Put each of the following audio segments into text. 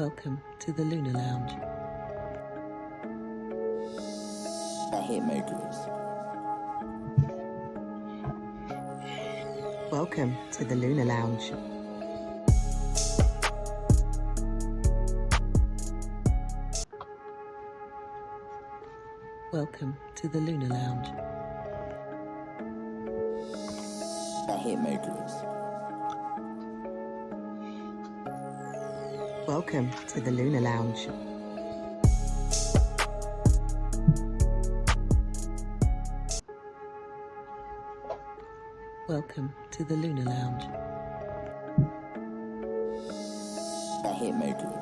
Welcome to the Lunar Lounge. I hit Mercury. Welcome to the Lunar Lounge. Welcome to the Lunar Lounge. I hit Mercury. Welcome to the Lunar Lounge. Welcome to the Lunar Lounge. I hit Mercury.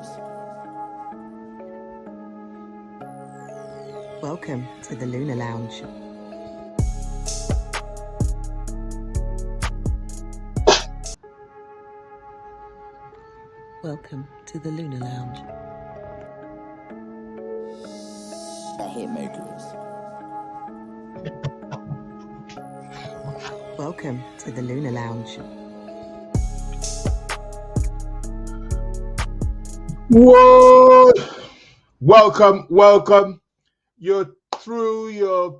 Welcome to the Lunar Lounge. Welcome to the Lunar Lounge. I hit Mercury. Welcome to the Lunar Lounge. Whoa! Welcome. You're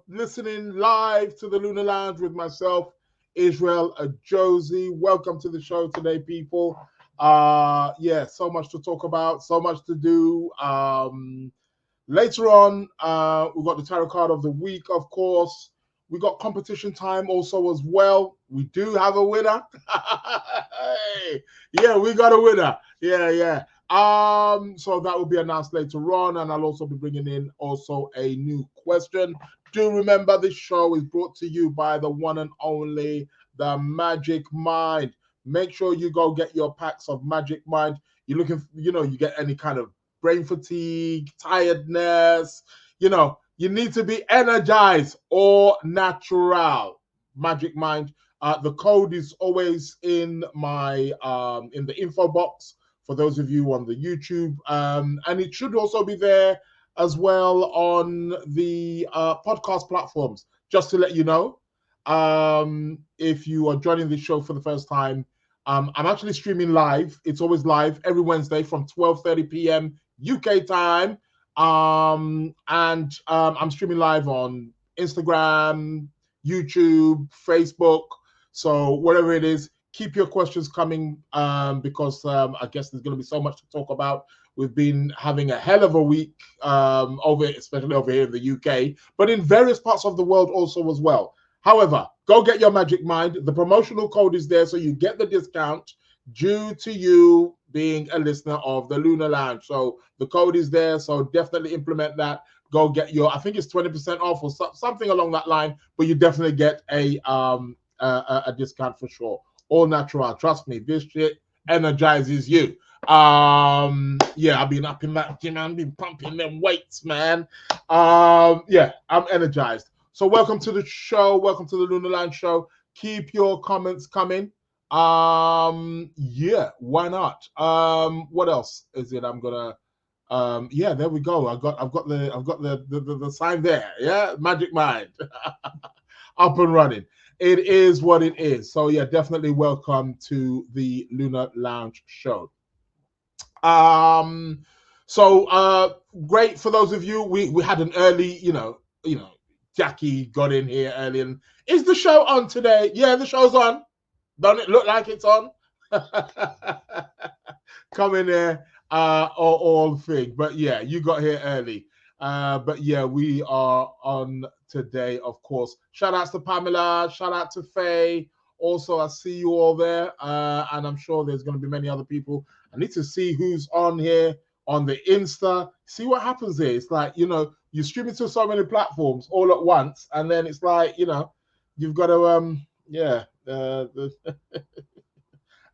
listening live to the Lunar Lounge with myself, Israel Josie. Welcome to the show today, people. So much to talk about, so much to do. Later on, we've got the tarot card of the week, of course. We got competition time also as well. We do have a winner. Yeah, we got a winner. Yeah. So that will be announced later on, and I'll also be bringing in also a new question. Do remember this show is brought to you by the one and only the Magic Mind. Make sure you go get your packs of Magic Mind. You're looking, you get any kind of brain fatigue, tiredness, you need to be energized or natural. Magic Mind. The code is always in my in the info box for those of you on the YouTube, and it should also be there as well on the podcast platforms. Just to let you know, if you are joining the show for the first time, I'm actually streaming live. It's always live every Wednesday from 12:30 p.m. UK time. I'm streaming live on Instagram, YouTube, Facebook. So whatever it is, keep your questions coming because I guess there's going to be so much to talk about. We've been having a hell of a week especially over here in the UK, but in various parts of the world also as well. However, go get your Magic Mind. The promotional code is there, so you get the discount due to you being a listener of the Lunar Lounge. So the code is there, so definitely implement that. Go get I think it's 20% off or something along that line, but you definitely get a discount for sure. All natural. Trust me, this shit energizes you. I've been up in that gym. I've been pumping them weights, man. I'm energized. So welcome to the show. Welcome to the Lunar Lounge show. Keep your comments coming. Why not? What else is it? I'm gonna there we go. I've got the sign there. Yeah, Magic Mind. Up and running. It is what it is. So yeah, definitely welcome to the Lunar Lounge show. Great for those of you. We had an early, Jackie got in here early. And is the show on today? Yeah, the show's on. Don't it look like it's on? Come in there, all thing. But yeah, you got here early. But yeah, we are on today, of course. Shout outs to Pamela, shout out to Faye. Also, I see you all there, and I'm sure there's going to be many other people. I need to see who's on here on the Insta. See what happens here. It's like, you stream it to so many platforms all at once, and then it's like, you've got to,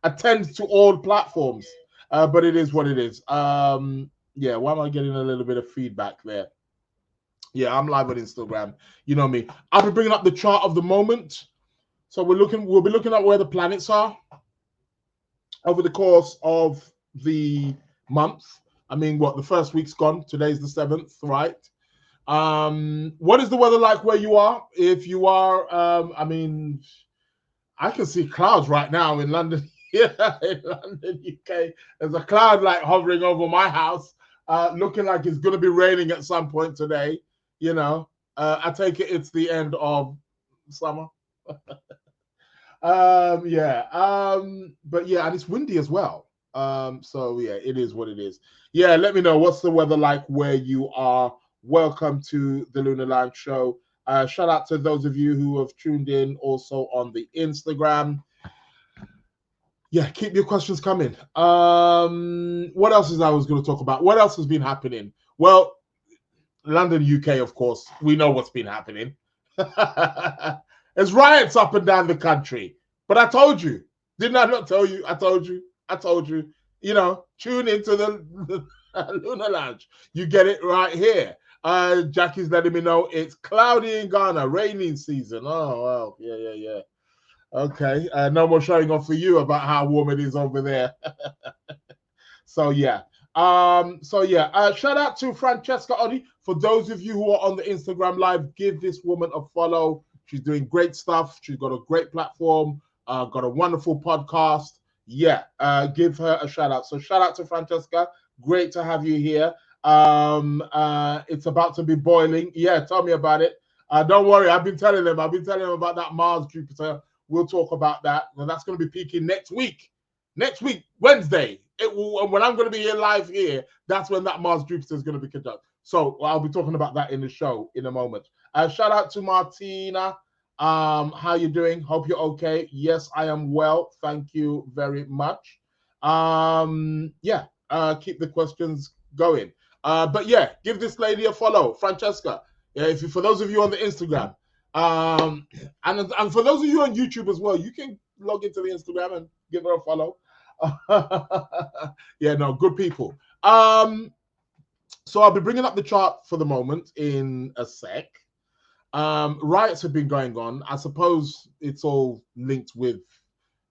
attend to all platforms. But it is what it is. Why am I getting a little bit of feedback there? Yeah, I'm live on Instagram. You know me. I'll be bringing up the chart of the moment. So we'll be looking at where the planets are over the course of the month. I mean, the first week's gone. Today's the 7th, right? What is the weather like where you are? If you are, I can see clouds right now in London. Yeah, in London, UK, there's a cloud like hovering over my house, looking like it's going to be raining at some point today. You know, I take it it's the end of summer. Yeah. But yeah, and it's windy as well. So yeah, it is what it is. Yeah, let me know what's the weather like where you are. Welcome to the Lunar Lounge show. Shout out to those of you who have tuned in also on the Instagram. Yeah, keep your questions coming. What else is I was going to talk about? What else has been happening? Well, London, UK, of course, we know what's been happening. There's riots up and down the country. But I told you, didn't I not tell you? I told you. You know, tune into the Lunar Lounge. You get it right here. Jackie's letting me know it's cloudy in Ghana, raining season. Oh, well, yeah. Okay, no more showing off for you about how warm it is over there. So yeah. Shout out to Francesca Oni. For those of you who are on the Instagram live, give this woman a follow. She's doing great stuff. She's got a great platform, got a wonderful podcast. Yeah, give her a shout out. So shout out to Francesca. Great to have you here. It's about to be boiling. Yeah, tell me about it. Don't worry, I've been telling them about that Mars Jupiter. We'll talk about that. Well, that's going to be peaking next week. Next week, Wednesday. When I'm going to be here live here, that's when that Mars Jupiter is going to be conjunct. So I'll be talking about that in the show in a moment. Shout out to Martina. How you doing? Hope you're okay. Yes, I am well. Thank you very much. Keep the questions going. But yeah, give this lady a follow, Francesca. Yeah, for those of you on the Instagram, and for those of you on YouTube as well, you can log into the Instagram and give her a follow. Yeah, no, good people. So I'll be bringing up the chart for the moment in a sec. Riots have been going on. I suppose it's all linked with,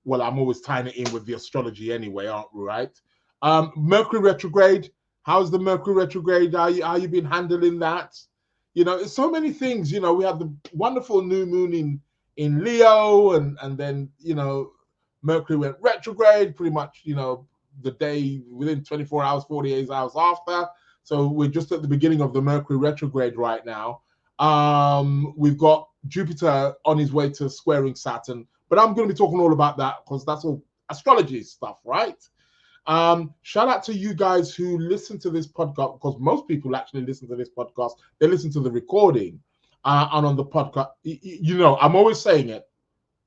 well, I'm always tying it in with the astrology anyway, aren't we, right? Mercury retrograde. How's the Mercury retrograde? How you been handling that? You know, it's so many things. You know, we have the wonderful new moon in Leo, and then, you know, Mercury went retrograde pretty much, you know, the day within 24 hours, 48 hours after. So we're just at the beginning of the Mercury retrograde right now. We've got Jupiter on his way to squaring Saturn, but I'm going to be talking all about that because that's all astrology stuff, right? Shout out to you guys who listen to this podcast, because most people actually listen to this podcast. They listen to the recording and on the podcast. You know, I'm always saying it.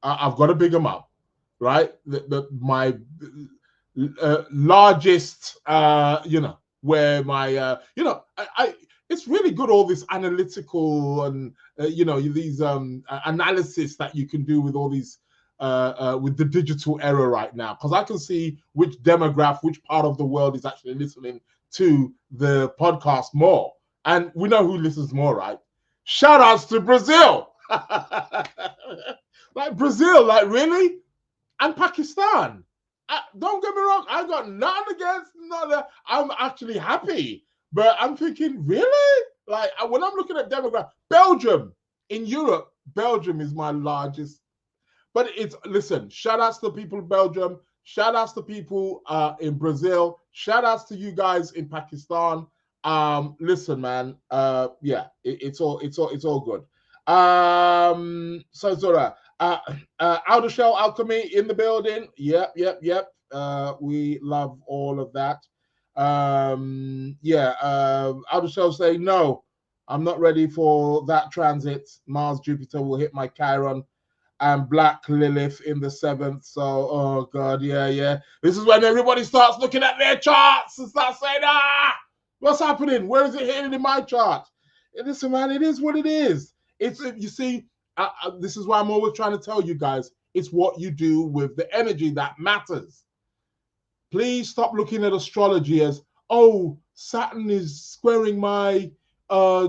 I've got to big them up, right? My largest, where my, it's really good, all this analytical and, these analysis that you can do with all these, with the digital era right now, because I can see which demographic, which part of the world is actually listening to the podcast more. And we know who listens more, right? Shout outs to Brazil. Like Brazil, like really? And Pakistan. Don't get me wrong, I got nothing against none. I'm actually happy. But I'm thinking, really? Like, when I'm looking at demographics, Belgium, in Europe, Belgium is my largest. But listen, shout outs to people in Belgium, shout outs to people in Brazil, shout outs to you guys in Pakistan. Listen, man, it's all good. So Zora, outer shell alchemy in the building. Yep. We love all of that. Outer shell saying no, I'm not ready for that transit. Mars Jupiter will hit my Chiron and Black Lilith in the 7th. So, oh God, yeah. This is when everybody starts looking at their charts and starts saying, what's happening? Where is it hitting in my chart? And listen, man, it is what it is. You see, this is why I'm always trying to tell you guys, it's what you do with the energy that matters. Please stop looking at astrology as, oh, Saturn is squaring my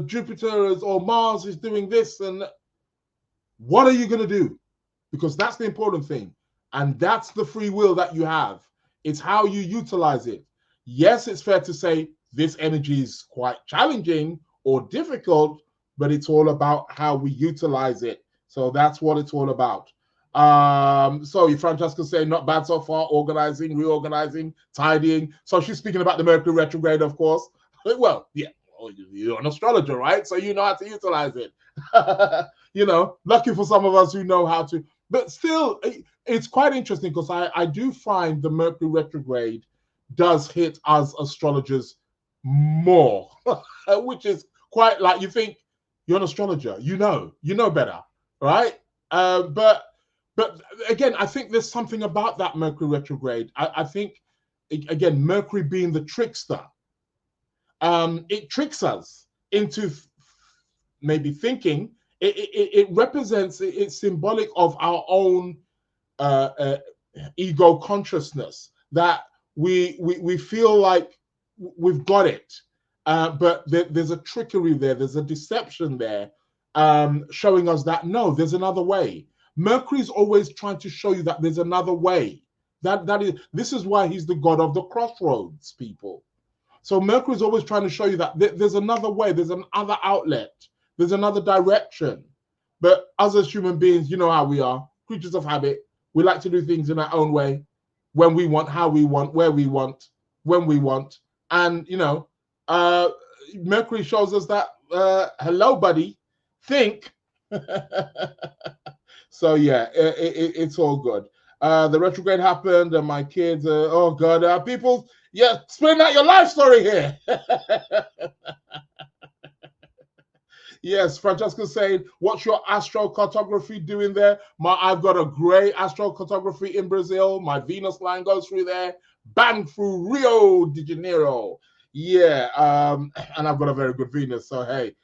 Jupiter, or Mars is doing this. And what are you going to do? Because that's the important thing. And that's the free will that you have. It's how you utilize it. Yes, it's fair to say this energy is quite challenging or difficult, but it's all about how we utilize it. So that's what it's all about. So Francesca saying not bad so far, organizing, reorganizing, tidying. So she's speaking about the Mercury retrograde, of course. Well, yeah, you're an astrologer, right? So you know how to utilize it. Lucky for some of us who know how to, but still, it's quite interesting because I do find the Mercury retrograde does hit us astrologers more, which is quite like you think you're an astrologer, you know better, right? But again, I think there's something about that Mercury retrograde. I think again, Mercury being the trickster, it tricks us into maybe thinking. It represents, it's symbolic of our own ego consciousness, that we feel like we've got it, but there's a trickery there, there's a deception there, showing us that no, there's another way. Mercury is always trying to show you that there's another way. This is why he's the god of the crossroads, people. So Mercury is always trying to show you that there's another way, there's another outlet, there's another direction. But us as human beings, you know how we are, creatures of habit. We like to do things in our own way, when we want, how we want, where we want, when we want. And, Mercury shows us that, hello, buddy, think. So, yeah, it's all good. The retrograde happened, and my kids, oh, God, people, yeah, explain out your life story here. Yes, Francesca's saying, what's your astrocartography doing there? I've got a great astrocartography in Brazil. My Venus line goes through there, bang through Rio de Janeiro. Yeah, and I've got a very good Venus. So hey,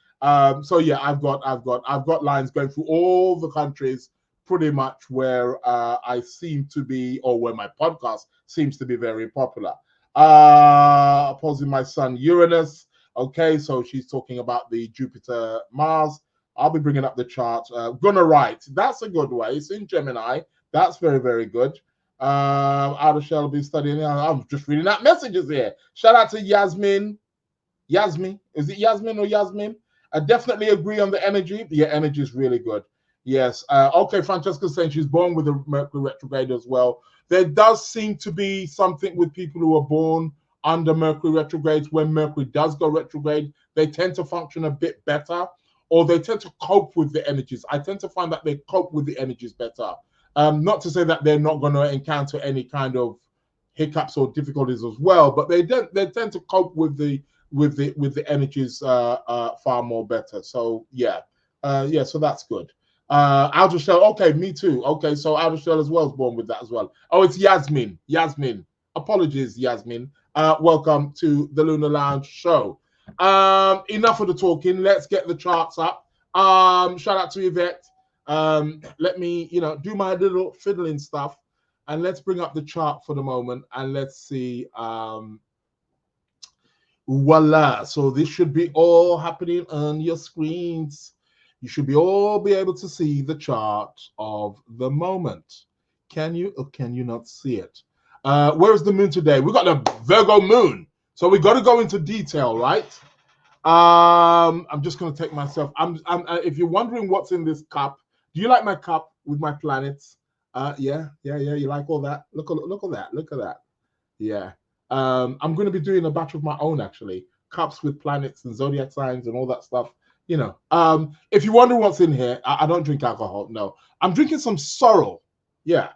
so yeah, I've got lines going through all the countries, pretty much where I seem to be, or where my podcast seems to be very popular. Opposing my son Uranus. Okay, so she's talking about the Jupiter Mars. I'll be bringing up the chart. Gonna write. That's a good way. It's in Gemini. That's very, very good. Out of shell will be studying. I'm just reading out messages here. Shout out to Yasmin. Yasmin. Is it Yasmin or Yasmin? I definitely agree on the energy. The energy is really good. Yes. Okay, Francesca's saying she's born with a Mercury retrograde as well. There does seem to be something with people who are born under Mercury retrogrades. When Mercury does go retrograde, they tend to function a bit better, or they tend to cope with the energies. I tend to find that they cope with the energies better. Not to say that they're not going to encounter any kind of hiccups or difficulties as well, but they tend to cope with the energies far more better. So yeah, so that's good. Outer Shell, okay, me too. Okay, so Outer Shell as well is born with that as well. Oh, it's Yasmin. Apologies, Yasmin. Welcome to the Lunar Lounge show. Enough of the talking. Let's get the charts up. Shout out to Yvette. Let me, do my little fiddling stuff, and let's bring up the chart for the moment, and let's see. Voila. So this should be all happening on your screens. You should all be able to see the chart of the moment. Can you, or can you not see it? Where is the moon today? We got the Virgo moon, so we got to go into detail, right? I'm just going to take myself. If you're wondering what's in this cup, do you like my cup with my planets? Yeah. You like all that? Look at that. Yeah. I'm going to be doing a batch of my own, actually, cups with planets and zodiac signs and all that stuff. If you wonder what's in here, I don't drink alcohol. No, I'm drinking some sorrel. Yeah.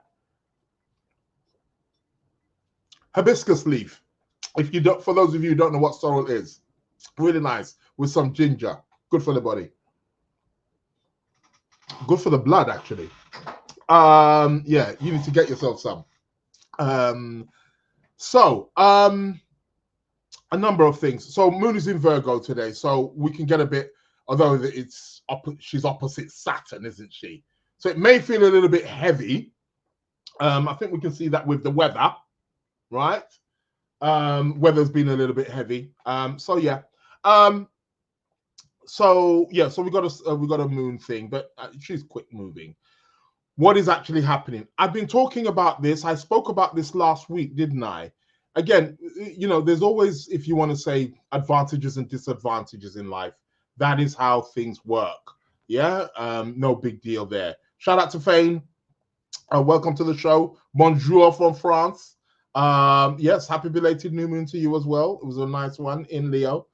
Hibiscus leaf. If you don't, for those of you who don't know what sorrel is, really nice with some ginger. Good for the body. Good for the blood, actually. Yeah, you need to get yourself some. A number of things. So moon is in Virgo today, so we can get a bit, although she's opposite Saturn, isn't she? So it may feel a little bit heavy. I think we can see that with the weather, right? Weather's been a little bit heavy. So we got a moon thing, but she's quick moving. What is actually happening? I've been talking about this. I spoke about this last week, didn't I? Again, there's always, if you want to say, advantages and disadvantages in life. That is how things work. Yeah, no big deal there. Shout out to Fane. Welcome to the show. Bonjour from France. Yes, happy belated new moon to you as well. It was a nice one in Leo.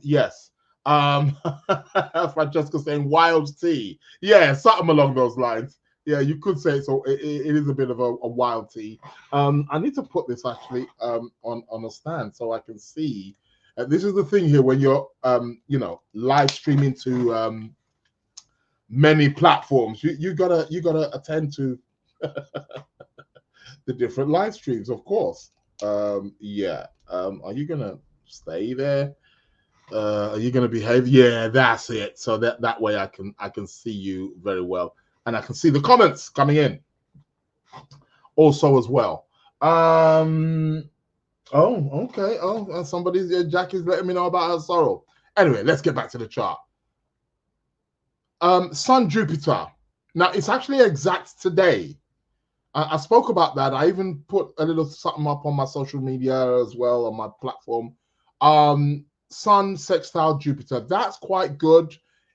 Yes. Francesca saying wild tea. Yeah, something along those lines. Yeah, you could say so. It is a bit of a wild tea. I need to put this actually on a stand so I can see. This is the thing here when you're live streaming to many platforms. You gotta attend to the different live streams, of course. Yeah. Are you gonna stay there? Are you gonna behave? Yeah, that's it. So that way I can see you very well, and I can see the comments coming in also as well. Oh, okay. Oh, Jackie's letting me know about her sorrow. Anyway, let's get back to the chart. Sun Jupiter. Now it's actually exact today. I spoke about that. I even put a little something up on my social media as well on my platform. Sun sextile Jupiter. That's quite good.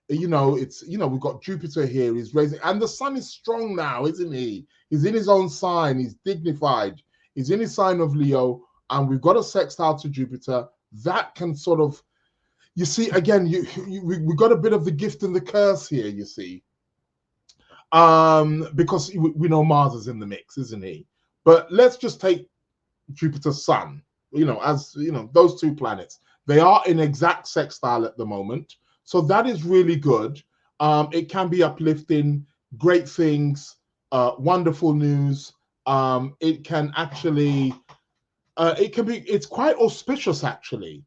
We've got Jupiter here. He's raising, and the sun is strong now, isn't he? He's in his own sign. He's dignified. He's in his sign of Leo, and we've got a sextile to Jupiter. That can sort of, you see, again, we got a bit of the gift and the curse here, you see. Because we know Mars is in the mix, isn't he? But let's just take Jupiter's Sun, those two planets. They are in exact sextile at the moment. So that is really good. It can be uplifting, great things, wonderful news. It can actually, it's quite auspicious actually.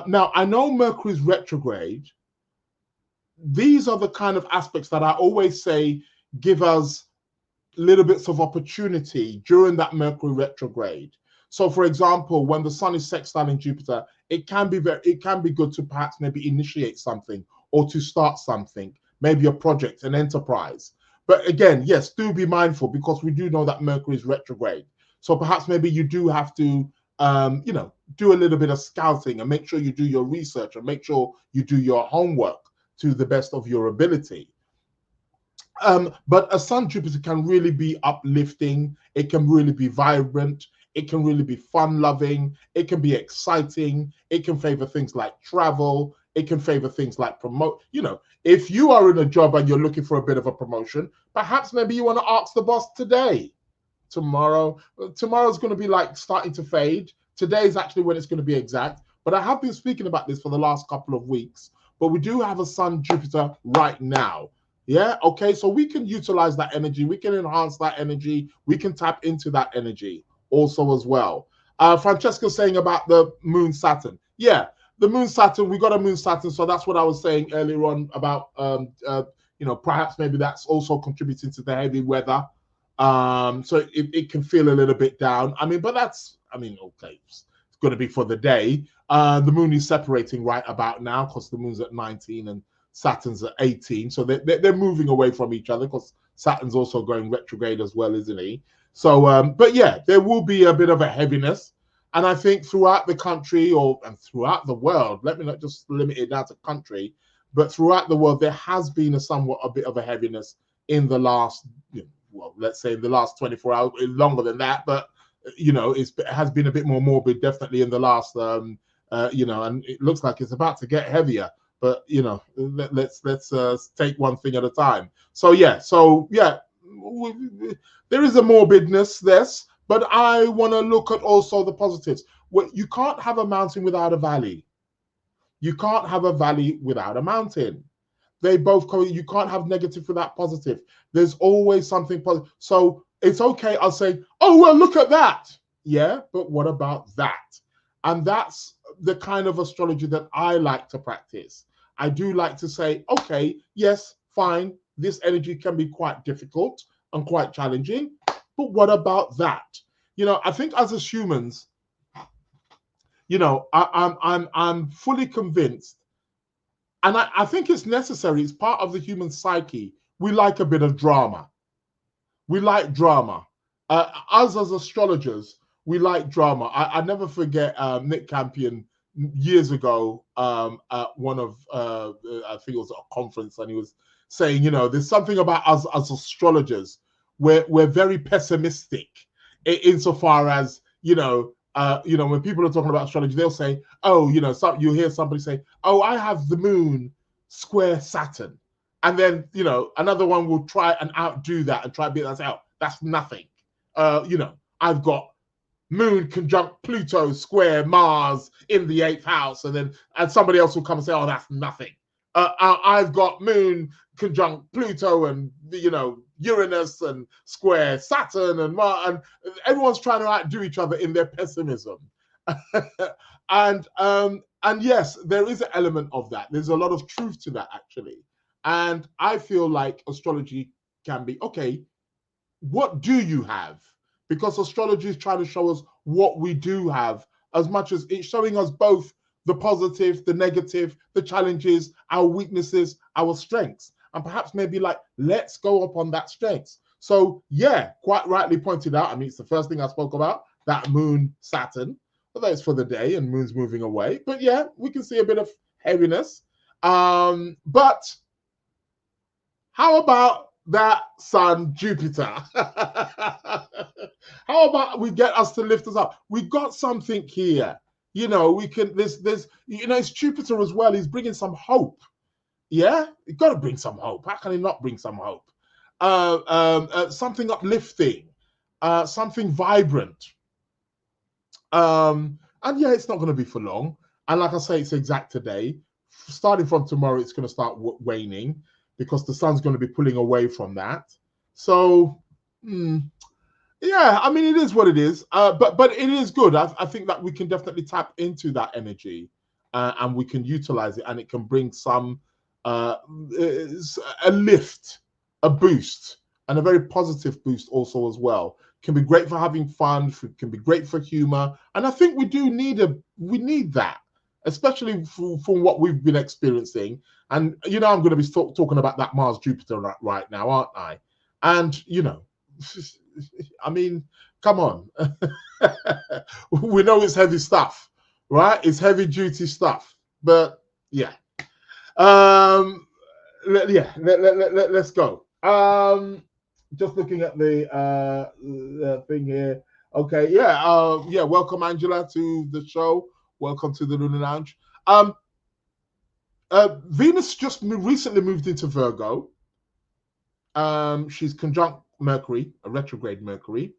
Now, I know Mercury's retrograde. These are the kind of aspects that I always say give us little bits of opportunity during that Mercury retrograde. So, for example, when the sun is sextile in Jupiter, it can be good to perhaps maybe initiate something or to start something, maybe a project, an enterprise. But again, yes, do be mindful because we do know that Mercury is retrograde. So perhaps maybe you do have to, do a little bit of scouting and make sure you do your research and make sure you do your homework to the best of your ability. But a Sun Jupiter can really be uplifting. It can really be vibrant. It can really be fun-loving. It can be exciting. It can favor things like travel. It can favor things like promote. If you are in a job and you're looking for a bit of a promotion, perhaps maybe you want to ask the boss today. Tomorrow's going to be like starting to fade. Today is actually when it's going to be exact. But I have been speaking about this for the last couple of weeks. But we do have a Sun Jupiter right now. Yeah, okay, so we can utilize that energy. We can enhance that energy. We can tap into that energy also as well. Francesca's saying about the Moon Saturn. Yeah, the Moon Saturn, we got a Moon Saturn. So that's what I was saying earlier on about, perhaps maybe that's also contributing to the heavy weather. So it can feel a little bit down. But okay, it's going to be for the day. The moon is separating right about now because the moon's at 19 and Saturn's at 18. So they're moving away from each other because Saturn's also going retrograde as well, isn't he? So, but yeah, there will be a bit of a heaviness. And I think throughout the country and throughout the world, let me not just limit it down to country, but throughout the world, there has been a bit of a heaviness in the last, let's say the last 24 hours, longer than that, but it has been a bit more morbid, definitely in the last, and it looks like it's about to get heavier. But let's take one thing at a time. So yeah, there is a morbidness, this, but I want to look at also the positives. You can't have a mountain without a valley. You can't have a valley without a mountain. They both you can't have negative without positive. There's always something positive. So it's okay. I'll say, oh, well, look at that. Yeah, but what about that? And that's the kind of astrology that I like to practice. I do like to say, okay, yes, fine. This energy can be quite difficult and quite challenging, but what about that? I think as humans, I'm fully convinced, and I think it's necessary. It's part of the human psyche. We like a bit of drama. We like drama. Us as astrologers, we like drama. I never forget Nick Campion years ago at one of, I think it was a conference, and he was saying, there's something about us as astrologers. we're very pessimistic insofar as, when people are talking about astrology, they'll say, oh, you hear somebody say, oh, I have the moon square Saturn. And then, another one will try and outdo that and try to beat that out. That's nothing. I've got moon conjunct Pluto square Mars in the 8th house. And somebody else will come and say, oh, that's nothing. I've got moon conjunct Pluto and, Uranus and square Saturn and Mars. And everyone's trying to outdo each other in their pessimism. And yes, there is an element of that. There's a lot of truth to that, actually. And I feel like astrology can be, okay, what do you have? Because astrology is trying to show us what we do have, as much as it's showing us both the positive, the negative, the challenges, our weaknesses, our strengths. And perhaps maybe let's go upon that strengths. So yeah, quite rightly pointed out. I mean, it's the first thing I spoke about, that moon Saturn, although it's for the day and moon's moving away. But yeah, we can see a bit of heaviness. But how about that Sun Jupiter? How about we get us to lift us up? We got something here. We can, there's, it's Jupiter as well. He's bringing some hope. Yeah, you got to bring some hope. How can he not bring some hope? Something uplifting, something vibrant. And yeah, it's not going to be for long. And like I say, it's exact today. Starting from tomorrow, it's going to start waning because the sun's going to be pulling away from that. So, yeah, I mean, it is what it is. But it is good. I think that we can definitely tap into that energy and we can utilize it, and it can bring some a lift, a boost, and a very positive boost also as well. Can be great for having fun, can be great for humor. And I think we need that, especially from what we've been experiencing. And, I'm going to be talking about that Mars-Jupiter right now, aren't I? And, I mean, come on. We know it's heavy stuff, right? It's heavy duty stuff. But yeah. Let's go. Just looking at the thing here. Okay, yeah. Welcome, Angela, to the show. Welcome to the Lunar Lounge. Venus just recently moved into Virgo. She's conjunct Mercury, a retrograde Mercury.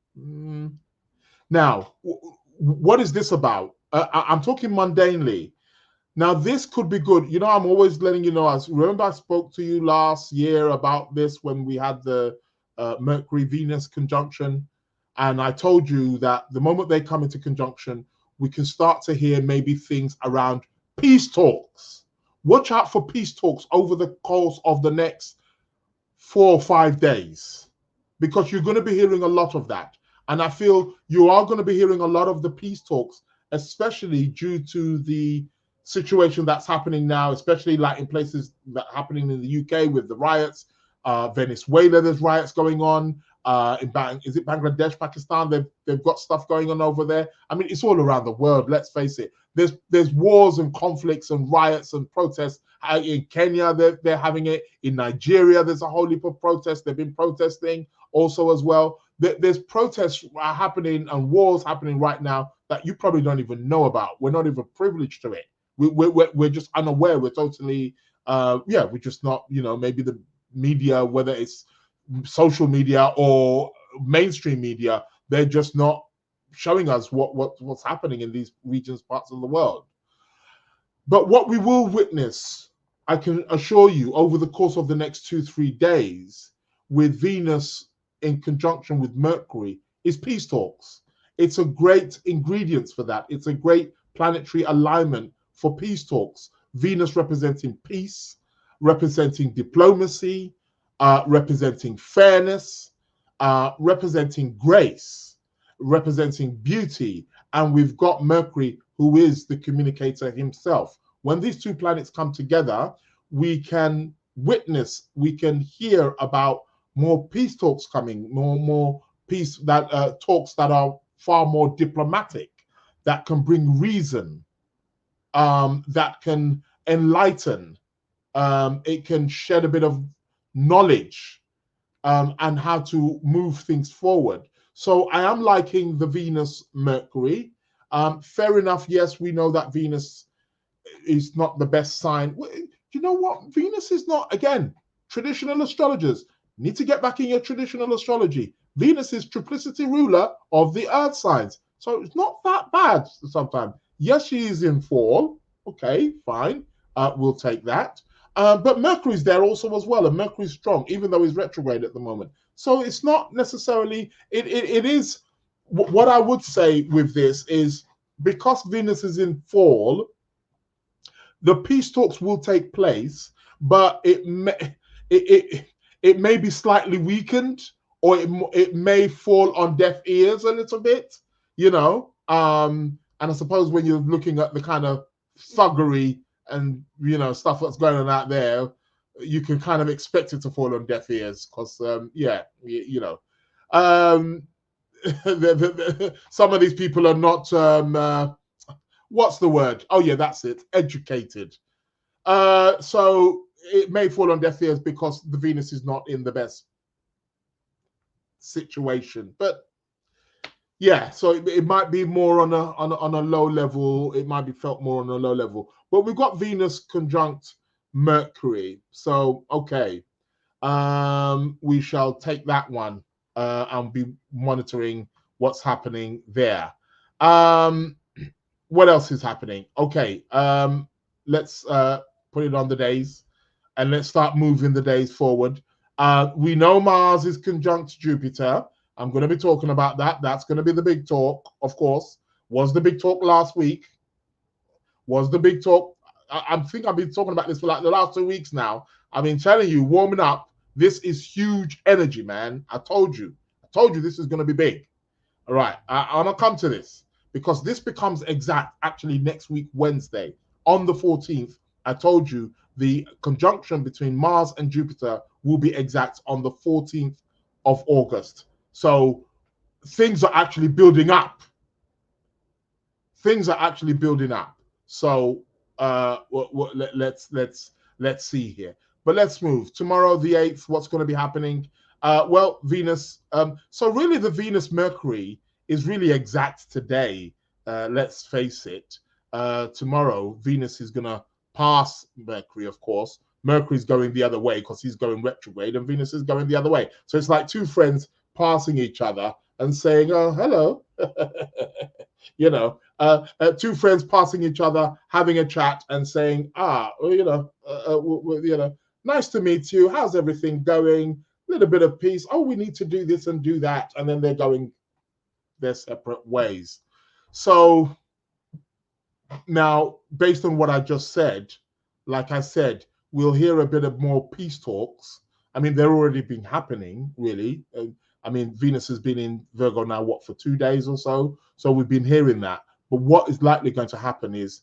Now, what is this about? I'm talking mundanely. Now, this could be good. I'm always letting you know. Remember I spoke to you last year about this when we had the Mercury-Venus conjunction. And I told you that the moment they come into conjunction, we can start to hear maybe things around peace talks. Watch out for peace talks over the course of the next 4 or 5 days, because you're going to be hearing a lot of that. And I feel you are going to be hearing a lot of the peace talks, especially due to the situation that's happening now, especially like in places that are happening in the UK with the riots. Venezuela, there's riots going on. Is it Bangladesh, Pakistan? They've got stuff going on over there. I mean, it's all around the world. Let's face it. There's wars and conflicts and riots and protests. In Kenya, they're having it. In Nigeria, there's a whole heap of protests. They've been protesting also as well. There's protests happening and wars happening right now that you probably don't even know about. We're not even privileged to it. We're just unaware. We're totally, we're just not, maybe the media, whether it's social media or mainstream media, they're just not showing us what's happening in these regions, parts of the world. But what we will witness, I can assure you, over the course of the next 2-3 days, with Venus in conjunction with Mercury, is peace talks. It's a great ingredient for that. It's a great planetary alignment for peace talks. Venus representing peace, representing diplomacy, representing fairness, representing grace, representing beauty. And we've got Mercury, who is the communicator himself. When these two planets come together, we can witness, we can hear about more peace talks coming, more peace that talks that are far more diplomatic, that can bring reason, that can enlighten, it can shed a bit of knowledge, and how to move things forward. So I am liking the Venus Mercury. Fair enough. Yes, we know that Venus is not the best sign. You know what? Venus is not, again, traditional astrologers need to get back in your traditional astrology. Venus is triplicity ruler of the earth signs. So it's not that bad sometimes. Yes, she is in fall. Okay, fine. We'll take that. But Mercury's there also as well, and Mercury's strong, even though he's retrograde at the moment. So it's not necessarily, it is, what I would say with this is, because Venus is in fall, the peace talks will take place, but it may be slightly weakened, or it may fall on deaf ears a little bit, you know. And I suppose when you're looking at the kind of thuggery and, you know, stuff that's going on out there, you can kind of expect it to fall on deaf ears, because you know, some of these people are not what's the word? Oh yeah, that's it. Educated. So it may fall on deaf ears because the Venus is not in the best situation. But yeah, so it might be more on a low level. It might be felt more on a low level. But we've got Venus conjunct Mercury. So okay, we shall take that one and be monitoring what's happening there. What else is happening? Okay, let's put it on the days, and let's start moving the days forward. We know Mars is conjunct Jupiter. I'm going to be talking about that. That's going to be the big talk, of course. Was the big talk last week? Was the big talk? I think I've been talking about this for like the last 2 weeks now. I've been telling you, warming up. This is huge energy, man. I told you this is going to be big. All right, I'm going to come to this, because this becomes exact actually next week, Wednesday, on the 14th. I told you the conjunction between Mars and Jupiter will be exact on the 14th of August. So things are actually building up. Things are actually building up. So let's see here. But let's move. Tomorrow, the 8th, what's going to be happening? Well, Venus. So really the Venus Mercury is really exact today. Let's face it. Tomorrow, Venus is going to pass Mercury, of course. Mercury's going the other way because he's going retrograde, and Venus is going the other way. So it's like two friends passing each other and saying, oh, hello. You know, two friends passing each other, having a chat and saying, you know, nice to meet you. How's everything going? A little bit of peace. Oh, we need to do this and do that. And then they're going their separate ways. So now, based on what I just said, like I said, we'll hear a bit of more peace talks. I mean, they're already been happening, really. I mean, Venus has been in Virgo now, what, for 2 days or so? So we've been hearing that. But what is likely going to happen is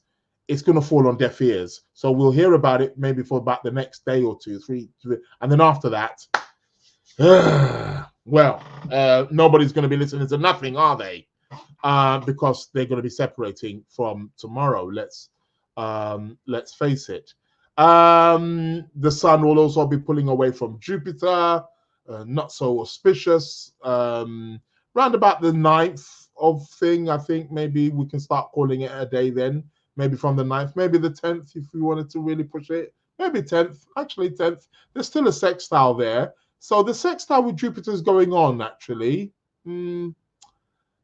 it's going to fall on deaf ears. So we'll hear about it maybe for about the next day or two, three. And then after that, well, nobody's going to be listening to nothing, are they? Because they're going to be separating from tomorrow. Let's face it. The sun will also be pulling away from Jupiter. Not so auspicious. Round about the 9th of thing, I think maybe we can start calling it a day then. Maybe from the 9th, maybe the 10th if we wanted to really push it. Maybe 10th, actually 10th. There's still a sextile there. So the sextile with Jupiter is going on, actually.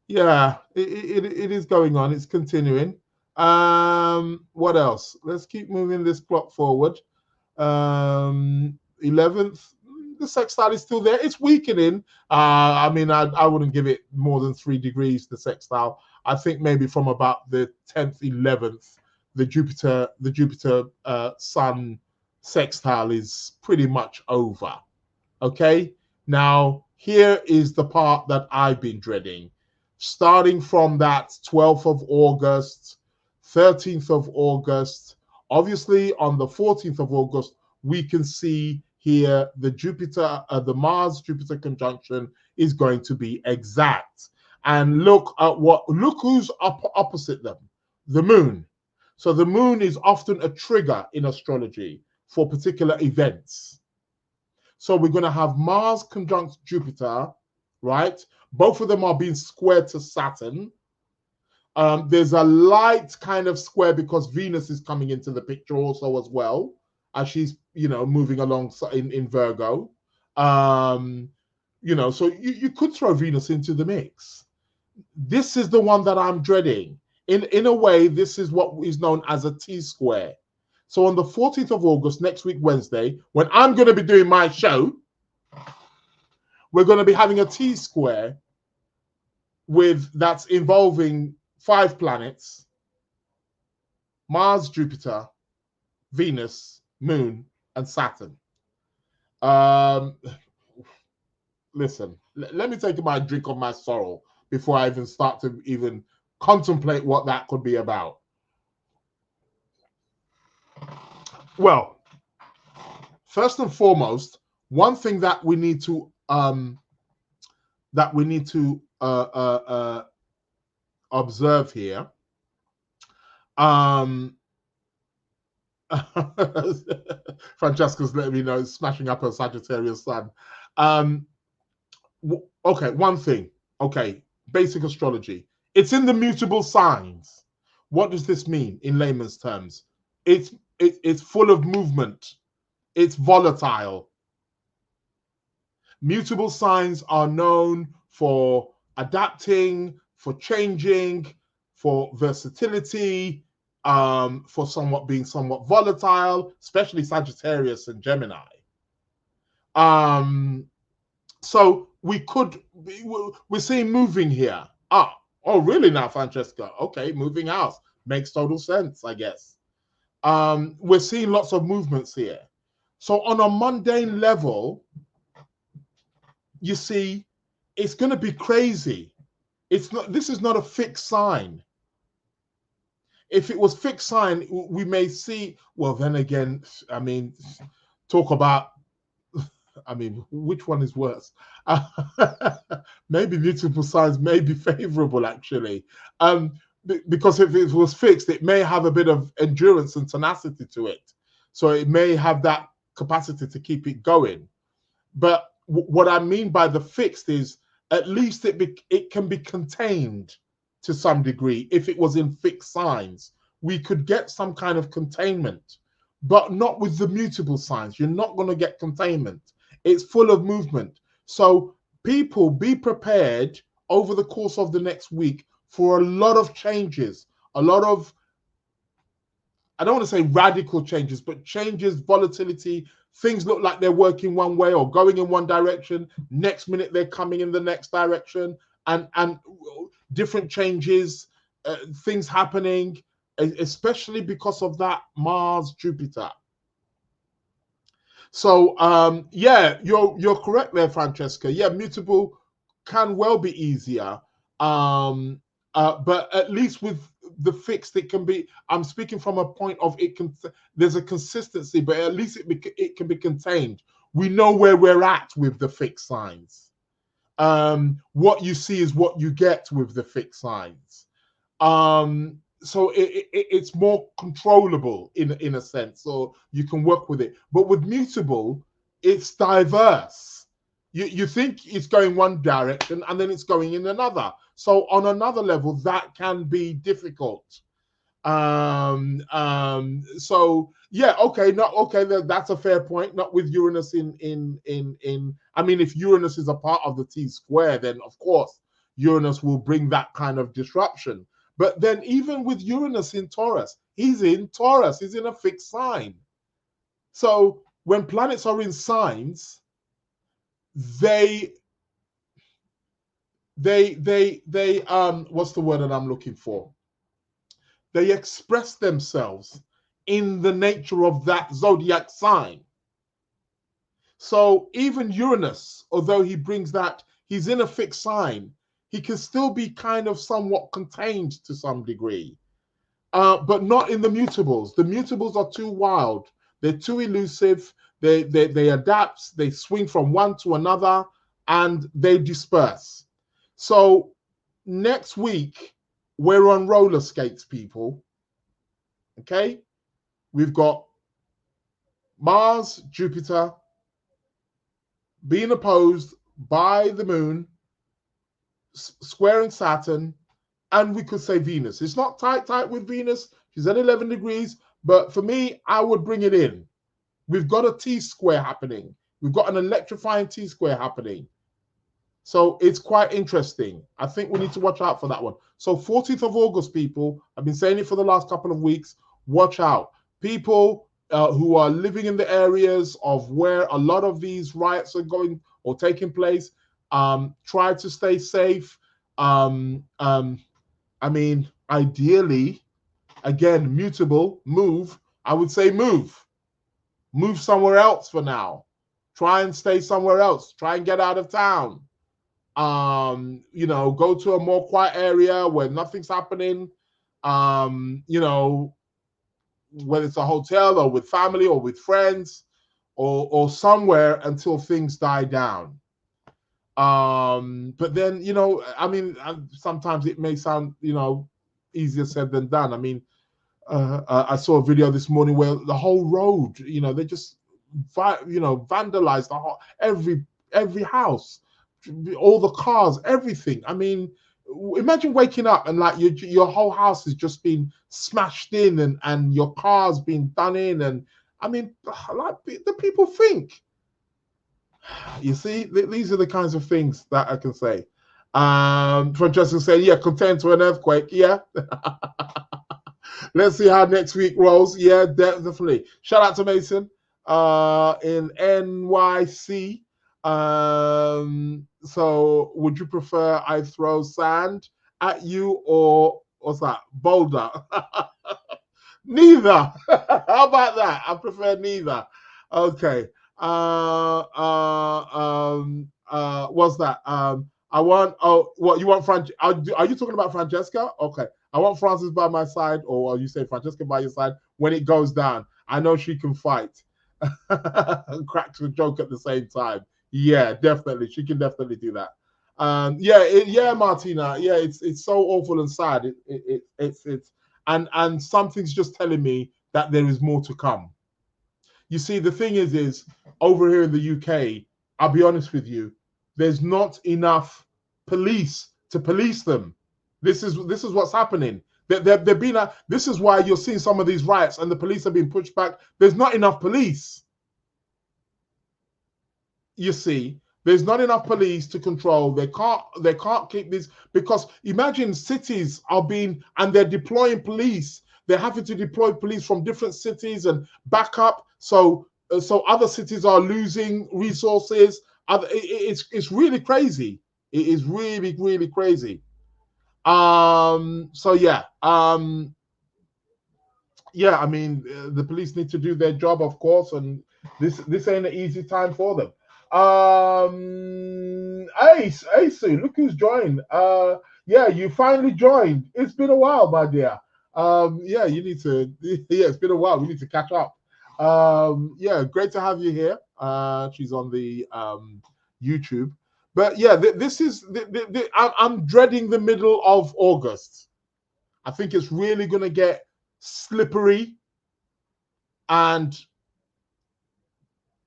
Yeah, it is going on. It's continuing. What else? Let's keep moving this clock forward. 11th, the sextile is still there. It's weakening. I mean, I wouldn't give it more than 3 degrees, the sextile. I think maybe from about the 10th, 11th, the Jupiter Sun sextile is pretty much over. Okay, now here is the part that I've been dreading. Starting from that 12th of August, 13th of August, obviously on the 14th of August, we can see here the Mars-Jupiter conjunction is going to be exact. And look who's opposite them, the moon. So the moon is often a trigger in astrology for particular events. So we're going to have Mars conjunct Jupiter, right? Both of them are being squared to Saturn. There's a light kind of square because Venus is coming into the picture also as well, as she's, moving along in Virgo. So you could throw Venus into the mix. This is the one that I'm dreading. In a way, this is what is known as a T-square. So on the 14th of August, next week, Wednesday, when I'm going to be doing my show, we're going to be having a T-square that's involving 5 planets: Mars, Jupiter, Venus, Moon, and Saturn. Listen, let me take my drink of my sorrow before I even start to even contemplate what that could be about. Well, first and foremost, one thing that we need to observe here. Francesca's letting me know it's smashing up her Sagittarius sun. Okay, one thing. Okay, basic astrology. It's in the mutable signs. What does this mean in layman's terms? It's full of movement. It's volatile. Mutable signs are known for adapting, for changing, for versatility, for being somewhat volatile, especially Sagittarius and Gemini. So we're seeing moving here. Oh, really now, Francesca? Okay, moving house. Makes total sense, I guess. We're seeing lots of movements here. So on a mundane level, you see, it's going to be crazy. This is not a fixed sign. If it was fixed sign, we may see, well, then again, talk about, which one is worse? Maybe mutable signs may be favorable, actually. Because if it was fixed, it may have a bit of endurance and tenacity to it. So it may have that capacity to keep it going. But what I mean by the fixed is at least it can be contained to some degree. If it was in fixed signs, we could get some kind of containment, but not with the mutable signs. You're not going to get containment. It's full of movement. So people, be prepared over the course of the next week for a lot of changes, a lot of, I don't want to say radical changes, but changes, volatility. Things look like they're working one way or going in one direction. Next minute, they're coming in the next direction, and different changes, things happening, especially because of that Mars Jupiter. So yeah, you're correct there, Francesca. Yeah, mutable can well be easier, but at least with the fixed, it can be. I'm speaking from a point of there's a consistency, but at least it can be contained. We know where we're at with the fixed signs. What you see is what you get with the fixed signs. So it's more controllable in a sense, so you can work with it. But with mutable, it's diverse. You think it's going one direction and then it's going in another. So on another level, that can be difficult. So yeah, okay, that's a fair point. Not with Uranus in. I mean, if Uranus is a part of the T square, then of course Uranus will bring that kind of disruption. But then even with Uranus in Taurus, he's in Taurus, he's in a fixed sign. So when planets are in signs, they what's the word that I'm looking for? They express themselves in the nature of that zodiac sign. So even Uranus, although he brings that, he's in a fixed sign, he can still be kind of somewhat contained to some degree, but not in the mutables. The mutables are too wild. They're too elusive. They adapt. They swing from one to another, and they disperse. So next week, we're on roller skates, people. Okay? We've got Mars, Jupiter, being opposed by the moon, squaring Saturn, and we could say Venus. It's not tight with Venus. She's at 11 degrees, but for me, I would bring it in. We've got a T-square happening. We've got an electrifying T-square happening. So it's quite interesting. I think we need to watch out for that one. So 14th of August, people, I've been saying it for the last couple of weeks, watch out. People who are living in the areas of where a lot of these riots are going or taking place, try to stay safe. I mean, ideally, again, mutable, move. I would say move. Move somewhere else for now. Try and stay somewhere else. Try and get out of town. You know, go to a more quiet area where nothing's happening. You know, whether it's a hotel or with family or with friends or somewhere until things die down. But then, you know, I mean, sometimes it may sound, you know, easier said than done. I mean, I saw a video this morning where the whole road, you know, they just, you know, vandalized the whole, every house, all the cars, everything. I mean, imagine waking up and like your whole house has just been smashed in and your car's been done in. And I mean, like the people think. You see, these are the kinds of things that I can say. Francesca saying, yeah, content to an earthquake. Yeah. Let's see how next week rolls. Yeah, definitely. Shout out to Mason in NYC. So would you prefer I throw sand at you or what's that? Boulder? Neither. How about that? I prefer neither. Okay. What's that? I want, oh, what you want, are you talking about Francesca? Okay. I want Francis by my side, or you say Francesca by your side when it goes down. I know she can fight. Cracks the joke at the same time. Yeah, definitely. She can definitely do that. Yeah, Martina. Yeah, it's so awful and sad. It's and something's just telling me that there is more to come. You see, the thing is over here in the UK, I'll be honest with you, there's not enough police to police them. This is what's happening. This is why you're seeing some of these riots and the police are being pushed back. There's not enough police. You see, there's not enough police to control. They can't keep this, because imagine cities are being, and they're deploying police. They're having to deploy police from different cities and back up. So other cities are losing resources. It's really crazy. It is really, really crazy. So yeah. Yeah, I mean, the police need to do their job, of course, and this ain't an easy time for them. Ace, look who's joined. Yeah, you finally joined. It's been a while, my dear. Yeah, you need to. Yeah, it's been a while. We need to catch up. Yeah, great to have you here. She's on the YouTube, but yeah, this is. I'm dreading the middle of August. I think it's really going to get slippery, and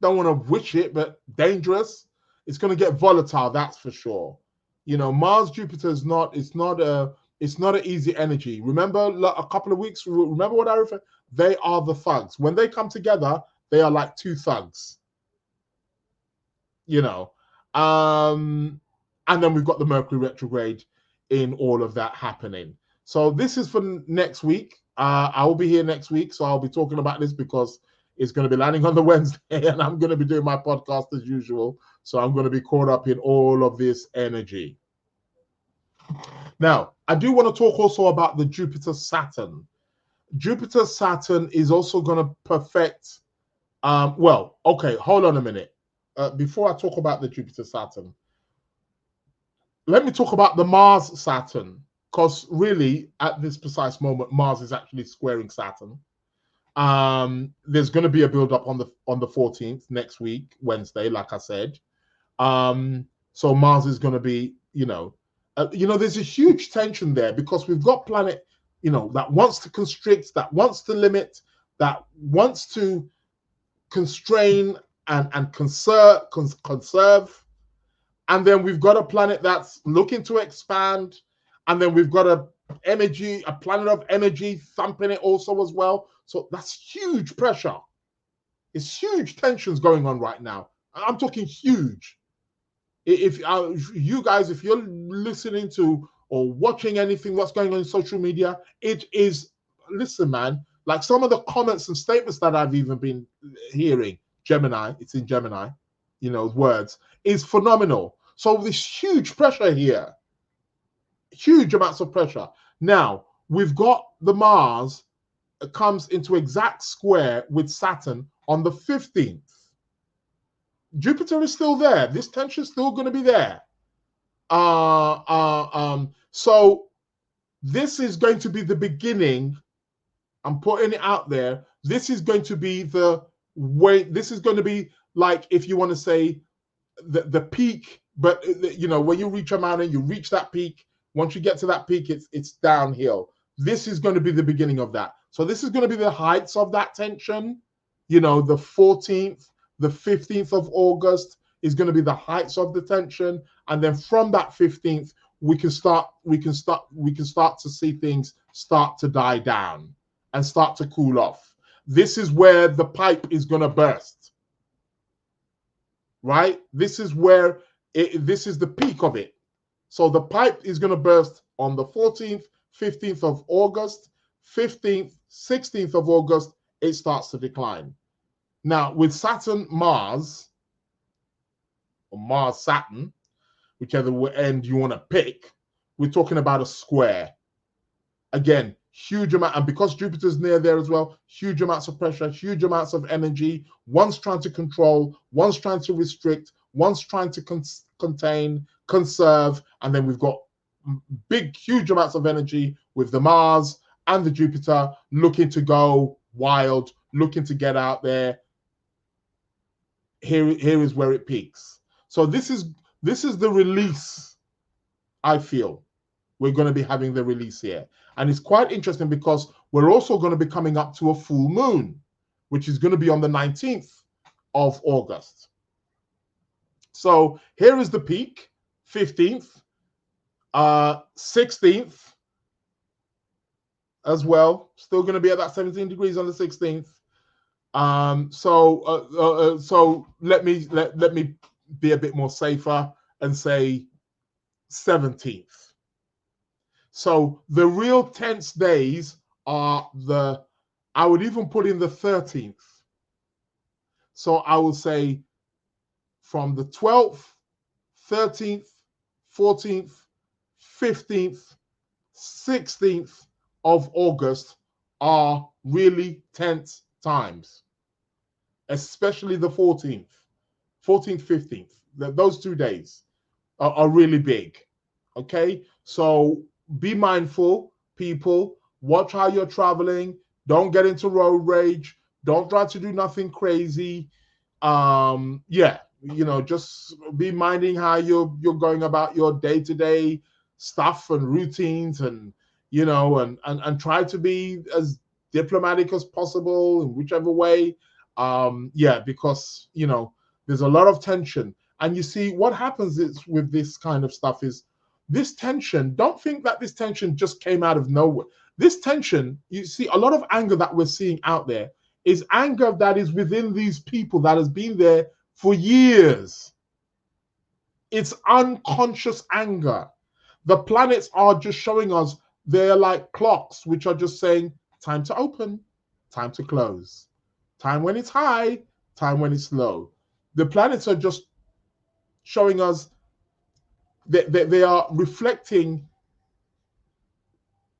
don't want to wish it, but dangerous. It's going to get volatile, that's for sure. You know, Mars Jupiter is not. It's not an easy energy. Remember a couple of weeks. Remember what I refer. They are the thugs. When they come together, they are like two thugs. You know, and then we've got the Mercury retrograde in all of that happening. So this is for next week. I will be here next week, so I'll be talking about this because it's going to be landing on the Wednesday, and I'm going to be doing my podcast as usual. So I'm going to be caught up in all of this energy. Now, I do want to talk also about the Jupiter-Saturn. Jupiter-Saturn is also going to perfect. Well, okay, hold on a minute. Before I talk about the Jupiter-Saturn, let me talk about the Mars-Saturn, because really, at this precise moment, Mars is actually squaring Saturn. There's going to be a build-up on the 14th next week, Wednesday, like I said. So Mars is going to be, there's a huge tension there because we've got planet, that wants to constrict, that wants to limit, that wants to constrain, and conserve. And then we've got a planet that's looking to expand. And then we've got a planet of energy thumping it also as well. So that's huge pressure. It's huge tensions going on right now. I'm talking huge. If you guys, if you're listening to or watching anything what's going on in social media, it is, listen, man, like some of the comments and statements that I've even been hearing, Gemini, it's in Gemini, words, is phenomenal. So there's huge pressure here, huge amounts of pressure. Now, we've got the Mars comes into exact square with Saturn on the 15th. Jupiter is still there. This tension is still going to be there. So this is going to be the beginning. I'm putting it out there. This is going to be the way. This is going to be like, if you want to say, the peak. But when you reach a mountain, you reach that peak. Once you get to that peak, it's downhill. This is going to be the beginning of that. So this is going to be the heights of that tension. The 14th, the 15th of August is going to be the heights of the tension, and then from that 15th, we can start to see things start to die down and start to cool off. This is where the pipe is going to burst, right? This is where this is the peak of it. So the pipe is going to burst on the 14th, 15th of August, 15th, 16th of August, it starts to decline. Now, with Saturn, Mars, or Mars-Saturn, whichever end you want to pick, we're talking about a square. Again, huge amount, and because Jupiter's near there as well, huge amounts of pressure, huge amounts of energy. One's trying to control, one's trying to restrict, one's trying to contain, conserve, and then we've got big, huge amounts of energy with the Mars and the Jupiter looking to go wild, looking to get out there. Here is where it peaks. So this is the release. I feel we're going to be having the release here, and it's quite interesting because we're also going to be coming up to a full moon, which is going to be on the 19th of August. So here is the peak, 15th, 16th as well, still going to be at that 17 degrees on the 16th. So let me be a bit more safer and say 17th. So the real tense days are I would even put in the 13th. So I will say from the 12th, 13th, 14th, 15th, 16th of August are really tense times, especially the 14th, 15th. Those 2 days are really big. Okay, so be mindful, people. Watch how you're traveling. Don't get into road rage. Don't try to do nothing crazy. Just be minding how you're going about your day-to-day stuff and routines, and and try to be as diplomatic as possible in whichever way. Because there's a lot of tension. And you see, what happens is with this kind of stuff is this tension, don't think that this tension just came out of nowhere. This tension, you see, a lot of anger that we're seeing out there is anger that is within these people that has been there for years. It's unconscious anger. The planets are just showing us, they're like clocks, which are just saying, time to open, time to close, time when it's high, time when it's low. The planets are just showing us that they are reflecting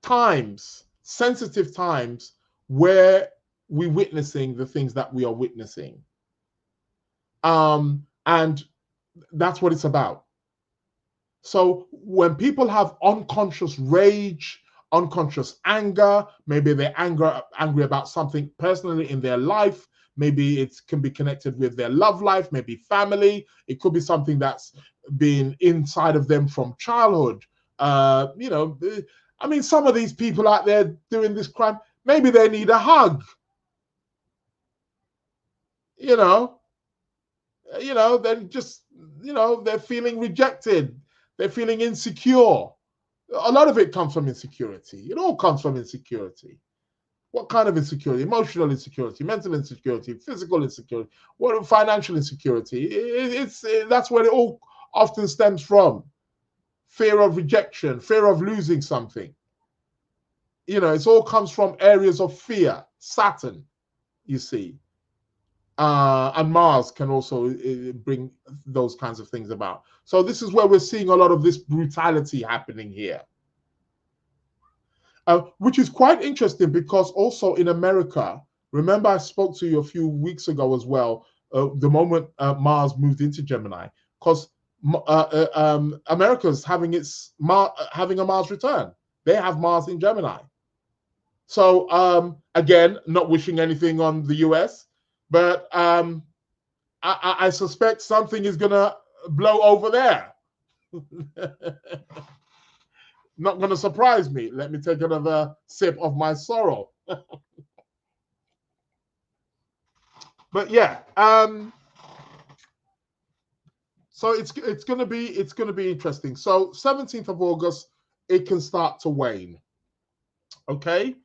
times, sensitive times, where we're witnessing the things that we are witnessing. And that's what it's about. So when people have unconscious rage, unconscious anger, maybe they're angry about something personally in their life, maybe it can be connected with their love life, maybe family, it could be something that's been inside of them from childhood. Some of these people out there doing this crime, maybe they need a hug. then just, they're feeling rejected. They're feeling insecure. A lot of it comes from insecurity. It all comes from insecurity. What kind of insecurity? Emotional insecurity, mental insecurity, physical insecurity, what financial insecurity? That's where it all often stems from. Fear of rejection, fear of losing something. It all comes from areas of fear. Saturn, you see. And Mars can also bring those kinds of things about. So this is where we're seeing a lot of this brutality happening here. Which is quite interesting because also in America, remember I spoke to you a few weeks ago as well, the moment Mars moved into Gemini, because America's having having a Mars return. They have Mars in Gemini. So again, not wishing anything on the US, but I suspect something is gonna blow over there. Not going to surprise me. Let me take another sip of my sorrow. But yeah, so it's going to be interesting. So 17th of August, it can start to wane. Okay.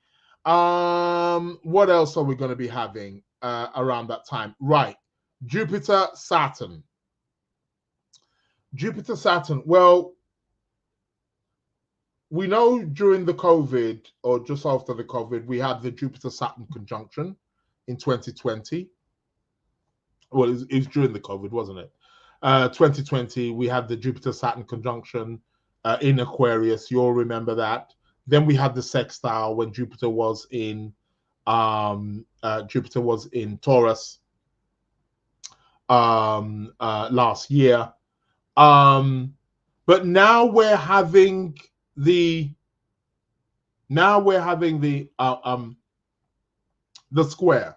What else are we going to be having around that time? Right. Jupiter, Saturn. Jupiter, Saturn. Well, we know during the COVID or just after the COVID, we had the Jupiter-Saturn conjunction in 2020. Well, it was during the COVID, wasn't it? 2020, we had the Jupiter-Saturn conjunction in Aquarius. You all remember that. Then we had the sextile when Jupiter was in Taurus last year. But now we're having the square.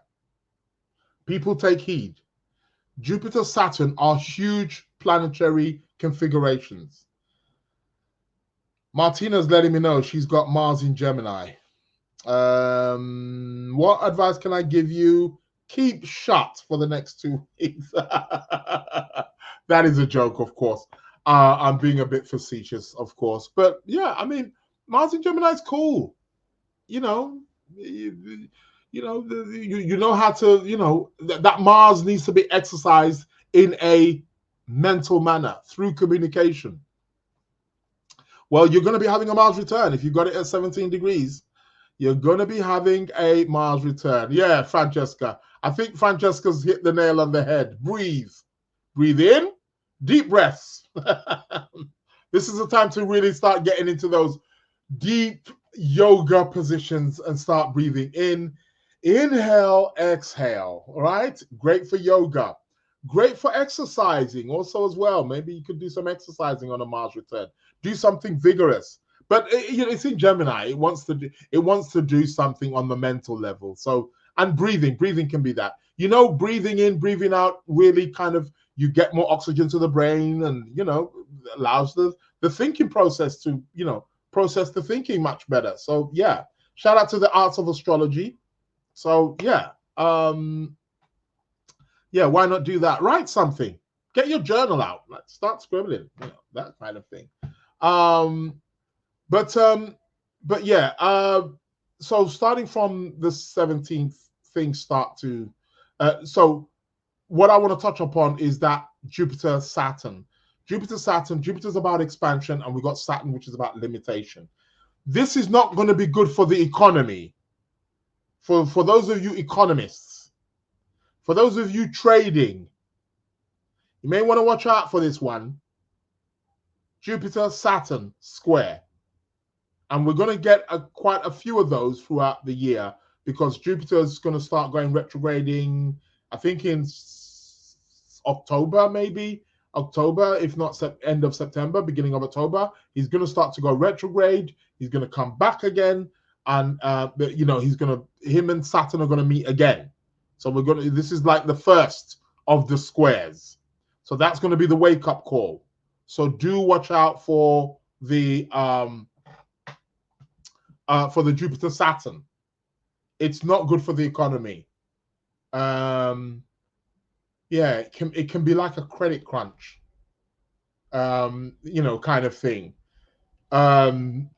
People take heed. Jupiter, Saturn are huge planetary configurations. Martina's letting me know she's got Mars in Gemini. What advice can I give you? Keep shut for the next 2 weeks. That is a joke, of course. I'm being a bit facetious, of course. But yeah, I mean, Mars in Gemini is cool. You know how to, that Mars needs to be exercised in a mental manner through communication. Well, you're going to be having a Mars return. If you got it at 17 degrees, you're going to be having a Mars return. Yeah, Francesca. I think Francesca's hit the nail on the head. Breathe. Breathe in. Deep breaths. This is the time to really start getting into those deep yoga positions and start breathing in. Inhale, exhale. All right? Great for yoga. Great for exercising also as well. Maybe you could do some exercising on a Mars return. Do something vigorous. But it's in Gemini. It wants to do something on the mental level. So, and breathing can be that. Breathing in, breathing out really kind of, you get more oxygen to the brain and, allows the thinking process to, process the thinking much better. So yeah, shout out to the arts of astrology. So yeah, why not do that? Write something. Get your journal out. Start scribbling. That kind of thing. But yeah. So starting from the 17th, things start to. So what I want to touch upon is that Jupiter, Saturn. Jupiter's about expansion, and we got Saturn, which is about limitation. This is not going to be good for the economy. For those of you economists, for those of you trading, you may want to watch out for this one. Jupiter, Saturn square. And we're going to get quite a few of those throughout the year because Jupiter is going to start going retrograding, I think in October, maybe. October, if not end of September, beginning of October. He's going to start to go retrograde. He's going to come back again. And, him and Saturn are going to meet again. So this is like the first of the squares. So that's going to be the wake-up call. So do watch out for the Jupiter Saturn. It's not good for the economy. Yeah, it can be like a credit crunch, kind of thing. Um,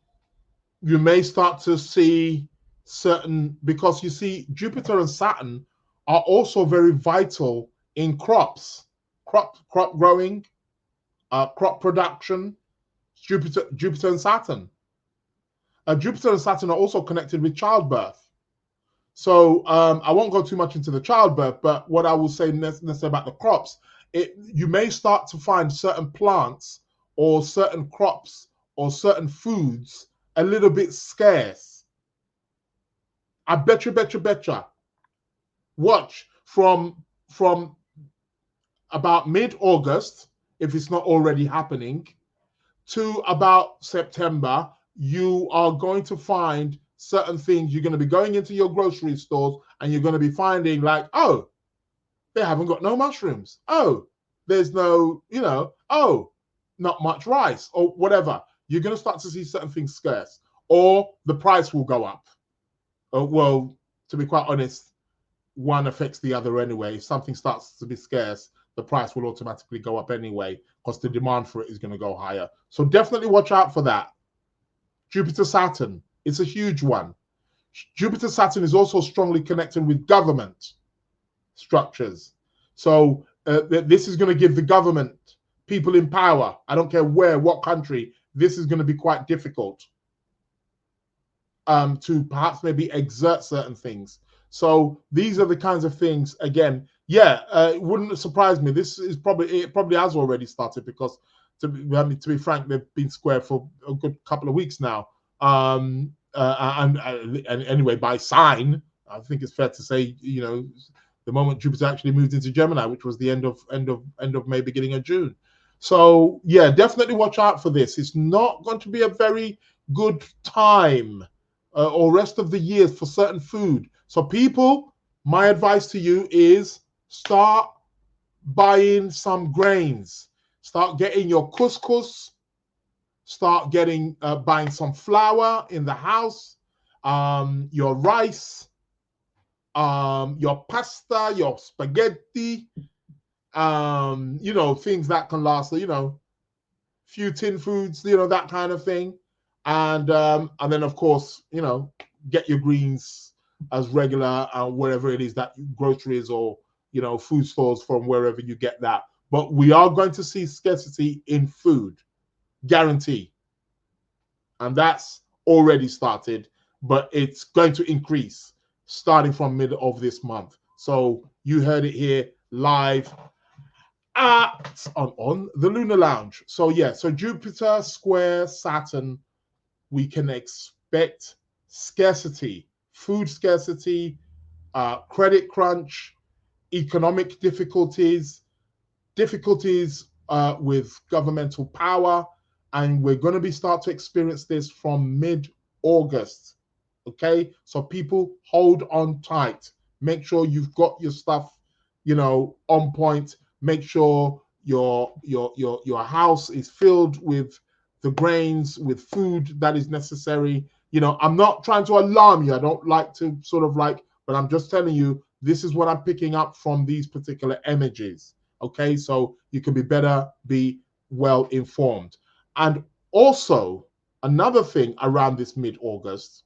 you may start to see certain, because you see Jupiter and Saturn are also very vital in crop growing, crop production. Jupiter and Saturn. Jupiter and Saturn are also connected with childbirth. So I won't go too much into the childbirth, but what I will say necessarily about the crops, you may start to find certain plants or certain crops or certain foods a little bit scarce. I betcha. Watch from about mid-August, if it's not already happening, to about September, you are going to find certain things. You're going to be going into your grocery stores and you're going to be finding like, oh, they haven't got no mushrooms. Oh, there's no, oh, not much rice or whatever. You're going to start to see certain things scarce, or the price will go up. Well, to be quite honest, one affects the other anyway. If something starts to be scarce, the price will automatically go up anyway, because the demand for it is going to go higher. So definitely watch out for that. Jupiter Saturn, it's a huge one. Jupiter Saturn is also strongly connected with government structures. So this is going to give the government, people in power, I don't care where, what country, this is going to be quite difficult to perhaps maybe exert certain things. So these are the kinds of things, again, it wouldn't surprise me. It probably has already started, because to be frank, they've been square for a good couple of weeks now. And anyway, by sign, I think it's fair to say, the moment Jupiter actually moved into Gemini, which was the end of May, beginning of June. So yeah, definitely watch out for this. It's not going to be a very good time or rest of the year for certain food. So people, my advice to you is start buying some grains. Start getting your couscous. Start getting buying some flour in the house, your rice, your pasta, your spaghetti, things that can last, few tin foods, that kind of thing. And then of course, get your greens as regular, wherever it is that groceries or food stores, from wherever you get that. But we are going to see scarcity in food, guarantee, and that's already started, but it's going to increase starting from mid of this month. So you heard it here live on the Lunar Lounge. So so Jupiter square Saturn, we can expect scarcity, food scarcity, credit crunch, economic difficulties with governmental power, and we're going to start to experience this from mid-August. Okay, so people hold on tight. Make sure you've got your stuff, on point. Make sure your house is filled with the grains, with food that is necessary. I'm not trying to alarm you. I don't like to but I'm just telling you, this is what I'm picking up from these particular images. Okay, so you can be well informed. And also, another thing around this mid-August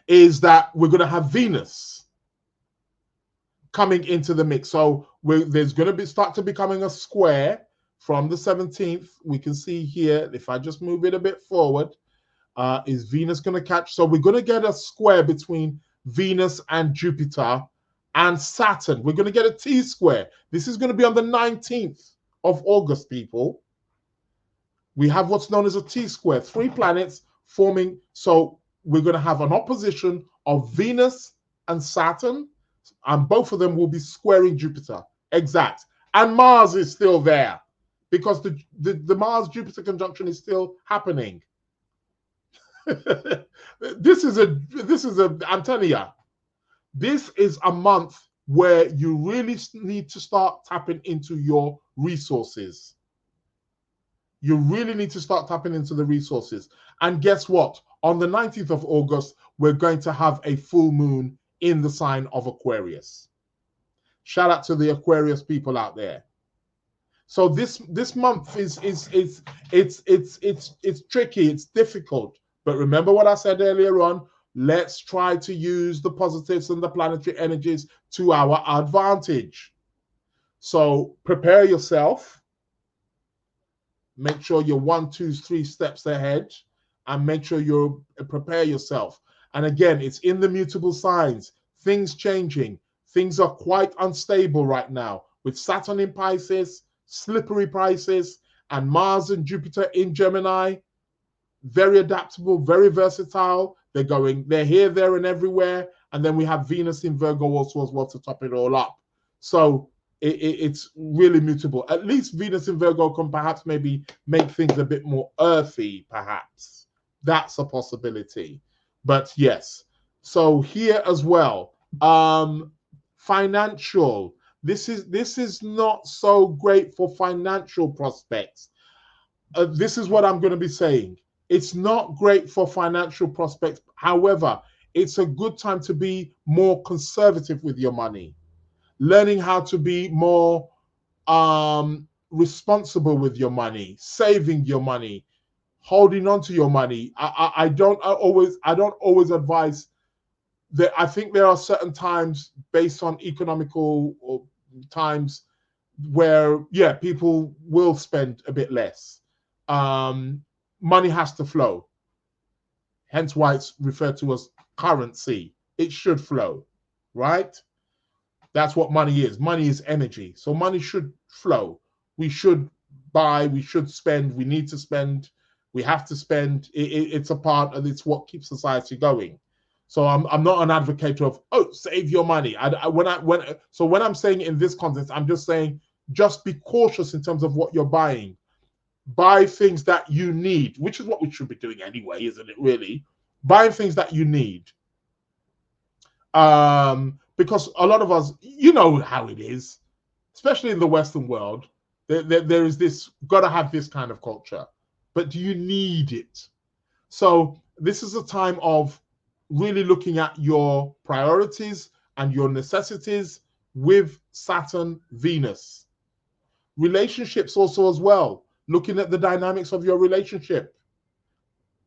is that we're going to have Venus coming into the mix. So there's going to start to becoming a square from the 17th. We can see here, if I just move it a bit forward, is Venus going to catch? So we're going to get a square between Venus and Jupiter and Saturn. We're going to get a T-square. This is going to be on the 19th of August, people. We have what's known as a T-square, 3 planets forming. So we're going to have an opposition of Venus and Saturn, and both of them will be squaring Jupiter. Exact. And Mars is still there, because the Mars-Jupiter conjunction is still happening. I'm telling you, this is a month where you really need to start tapping into your resources. You really need to start tapping into the resources. And guess what? On the 19th of August, we're going to have a full moon in the sign of Aquarius. Shout out to the Aquarius people out there. So this month is it's tricky, it's difficult. But remember what I said earlier on. Let's try to use the positives and the planetary energies to our advantage. So prepare yourself. Make sure you're 1, 2, 3 steps ahead, and make sure you prepare yourself. And again, it's in the mutable signs, things changing. Things are quite unstable right now with Saturn in Pisces, slippery Pisces, and Mars and Jupiter in Gemini. Very adaptable, very versatile. They're here, there, and everywhere. And then we have Venus in Virgo also as well to top it all up. So it's really mutable. At least Venus in Virgo can perhaps maybe make things a bit more earthy, perhaps. That's a possibility. But yes. So here as well, financial. This is not so great for financial prospects. This is what I'm going to be saying. It's not great for financial prospects. However, it's a good time to be more conservative with your money, learning how to be more responsible with your money, saving your money, holding on to your money. I don't always advise that. I think there are certain times based on economical times where, yeah, people will spend a bit less. Money has to flow. Hence why it's referred to as currency. It should flow, right? That's what money is. Money is energy. So money should flow. We should buy, we should spend, we need to spend, we have to spend. It's a part of, it's what keeps society going. So I'm not an advocate of, oh, save your money. When I'm saying it in this context, I'm just saying, just be cautious in terms of what you're buying. Buy things that you need, which is what we should be doing anyway, isn't it, really? Buying things that you need. Because a lot of us, you know how it is, especially in the Western world, there is this, gotta have this kind of culture. But do you need it? So this is a time of really looking at your priorities and your necessities with Saturn, Venus. Relationships also as well. Looking at the dynamics of your relationship,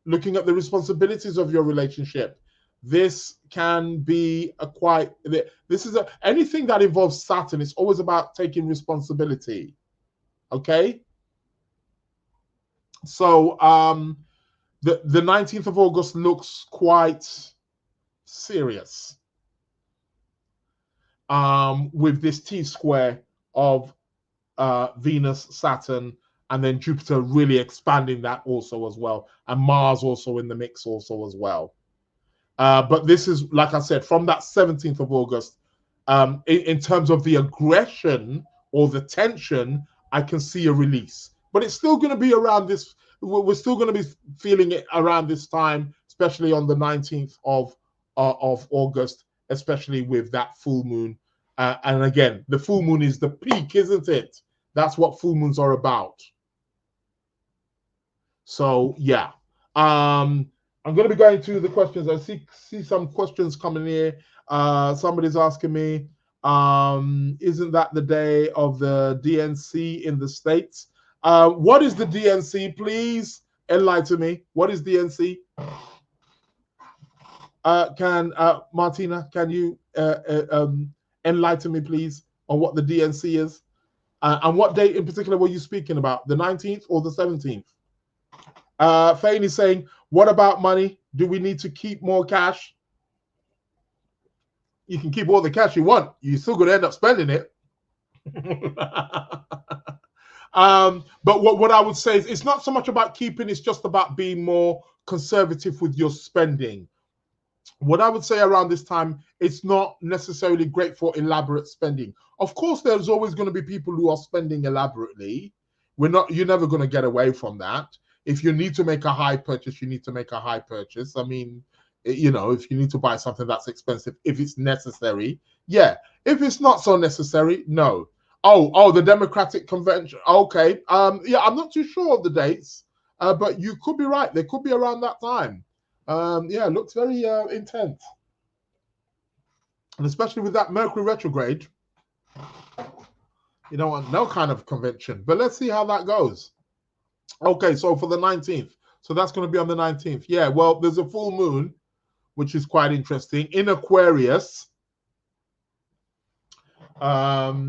looking at the responsibilities of your relationship. This can be anything that involves Saturn. It's always about taking responsibility. Okay. So the 19th of August looks quite serious with this T-square of Venus, Saturn, and then Jupiter really expanding that also as well, and Mars also in the mix also as well. But this is, like I said, from that 17th of August, in terms of the aggression or the tension, I can see a release. But it's still going to be around this. We're still going to be feeling it around this time, especially on the 19th of August, especially with that full moon. And again, the full moon is the peak, isn't it? That's what full moons are about. So yeah, I'm going to be going to the questions. I see some questions coming here. Somebody's asking me, isn't that the day of the DNC in the States? What is the DNC? Please enlighten me. What is DNC? Martina, can you enlighten me, please, on what the DNC is? And what date in particular were you speaking about? The 19th or the 17th? Fane is saying, what about money? Do we need to keep more cash? You can keep all the cash you want. You're still going to end up spending it. But what I would say is it's not so much about keeping, it's just about being more conservative with your spending. What I would say around this time, it's not necessarily great for elaborate spending. Of course, there's always going to be people who are spending elaborately. You're never going to get away from that. If you need to make a high purchase, you need to make a high purchase. I mean, you know, if you need to buy something that's expensive, if it's necessary, yeah. If it's not so necessary, no. Oh, the Democratic Convention. Okay. Yeah, I'm not too sure of the dates, but you could be right. They could be around that time. Yeah, it looks very intense. And especially with that Mercury retrograde, You don't want no kind of convention. But let's see how that goes. Okay, so for the 19th. So that's going to be on the 19th. Yeah, well, there's a full moon, which is quite interesting, in Aquarius. Yeah,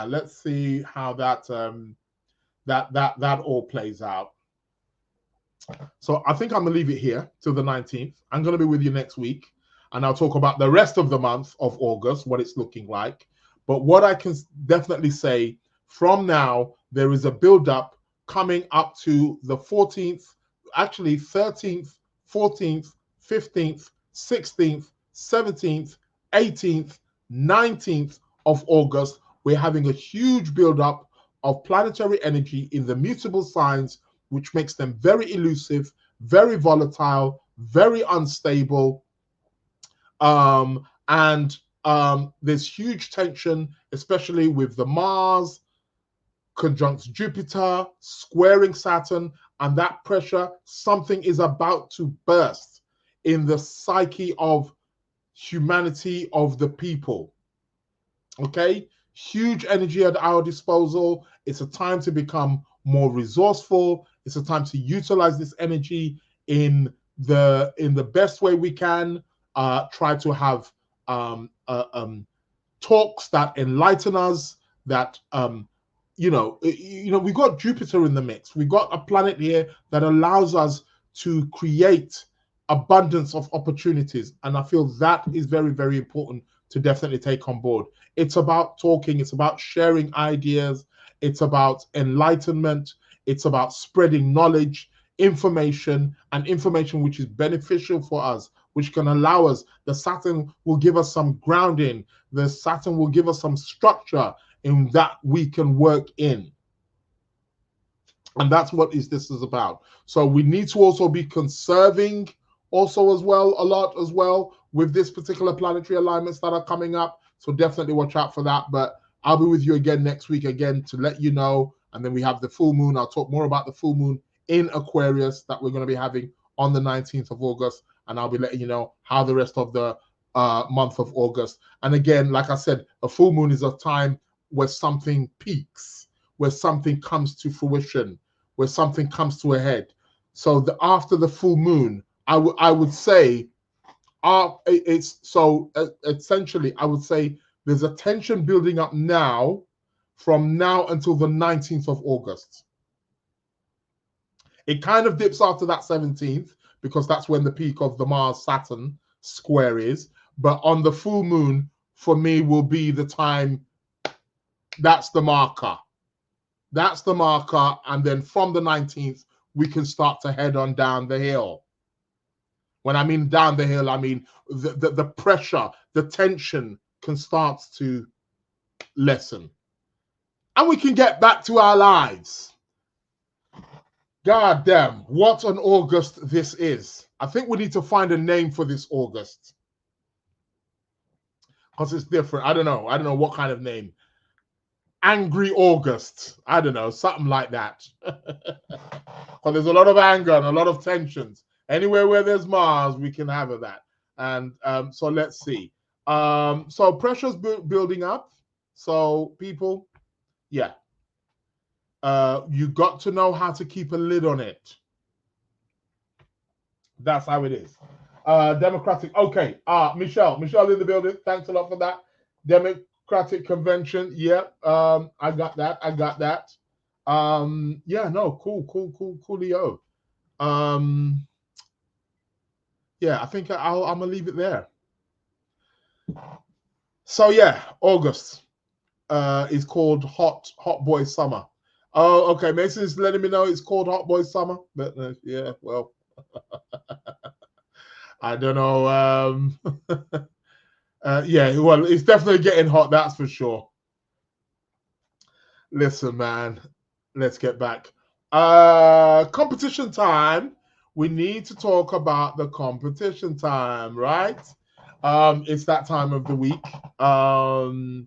let's see how that that all plays out. So I think I'm gonna leave it here till the 19th. I'm gonna be with you next week, and I'll talk about the rest of the month of August, what it's looking like. But what I can definitely say from now, there is a build-up coming up to the 14th, actually 13th, 14th, 15th, 16th, 17th, 18th, 19th of August. We're having a huge build-up of planetary energy in the mutable signs, which makes them very elusive, very volatile, very unstable. There's huge tension, especially with the Mars conjunct Jupiter, squaring Saturn, and that pressure. Something is about to burst in the psyche of humanity, of the people. Okay? Huge energy at our disposal. It's a time to become more resourceful. It's a time to utilize this energy in the best way we can. Try to have talks that enlighten us. That we got Jupiter in the mix. We got a planet here that allows us to create abundance of opportunities, and I feel that is very, very important to definitely take on board. It's about talking. It's about sharing ideas. It's about enlightenment. It's about spreading knowledge, information, and information which is beneficial for us, which can allow us. The Saturn will give us some grounding. The Saturn will give us some structure in that we can work in. And that's what this is about. So we need to also be conserving also as well, a lot as well, with this particular planetary alignments that are coming up. So definitely watch out for that. But I'll be with you again next week again to let you know. And then we have the full moon. I'll talk more about the full moon in Aquarius that we're going to be having on the 19th of August. And I'll be letting you know how the rest of the month of August. And again, like I said, a full moon is a time where something peaks, where something comes to fruition, where something comes to a head. So after the full moon, I would say essentially I would say there's a tension building up now from now until the 19th of August. It kind of dips after that 17th because that's when the peak of the Mars-Saturn square is. But on the full moon, for me, will be the time. That's the marker. That's the marker. And then from the 19th, we can start to head on down the hill. When I mean down the hill, I mean the pressure, the tension can start to lessen. And we can get back to our lives. God damn, what an August this is. I think we need to find a name for this August. Because it's different. I don't know what kind of name. Angry August. I don't know, something like that. Because there's a lot of anger and a lot of tensions. Anywhere where there's Mars, we can have that. And so let's see. So pressure's building up. So people, yeah. You got to know how to keep a lid on it. That's how it is. Democratic. Okay. Michelle in the building. Thanks a lot for that. Democratic convention. Yep. I got that. Yeah, no, coolio. Yeah, I think I'm gonna leave it there. So yeah, August is called Hot Boy Summer. Oh, okay. Mason's letting me know it's called Hot Boy Summer, but yeah, well, I don't know. Yeah, well, it's definitely getting hot, that's for sure. Listen, man, let's get back. Competition time. We need to talk about the competition time, right? It's that time of the week. I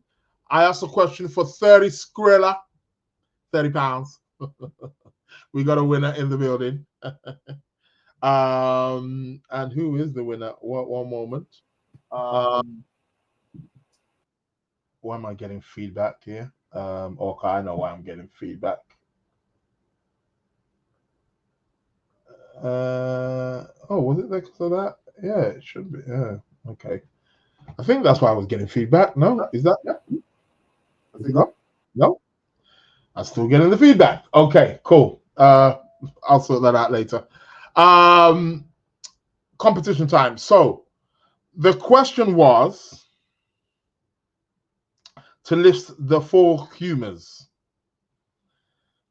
asked a question for 30 Skrilla, £30. We got a winner in the building. And who is the winner? One moment. why am I getting feedback here? Okay, I know why I'm getting feedback. Oh, was it because of that? Yeah, it should be. Yeah, okay. I think that's why I was getting feedback. No, is that? Is it gone? No, I'm still getting the feedback. Okay, cool. I'll sort that out later. Competition time. So the question was to list the 4 humors.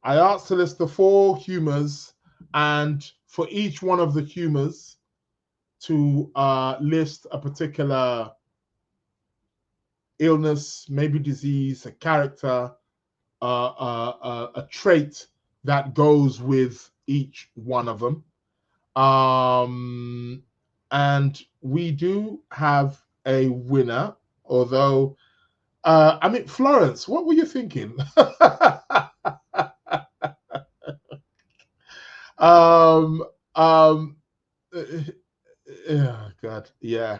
I asked to list the 4 humors, and for each one of the humors to list a particular illness, maybe disease, a character, a trait that goes with each one of them. And we do have a winner, although, I mean, Florence, what were you thinking? Oh God, yeah.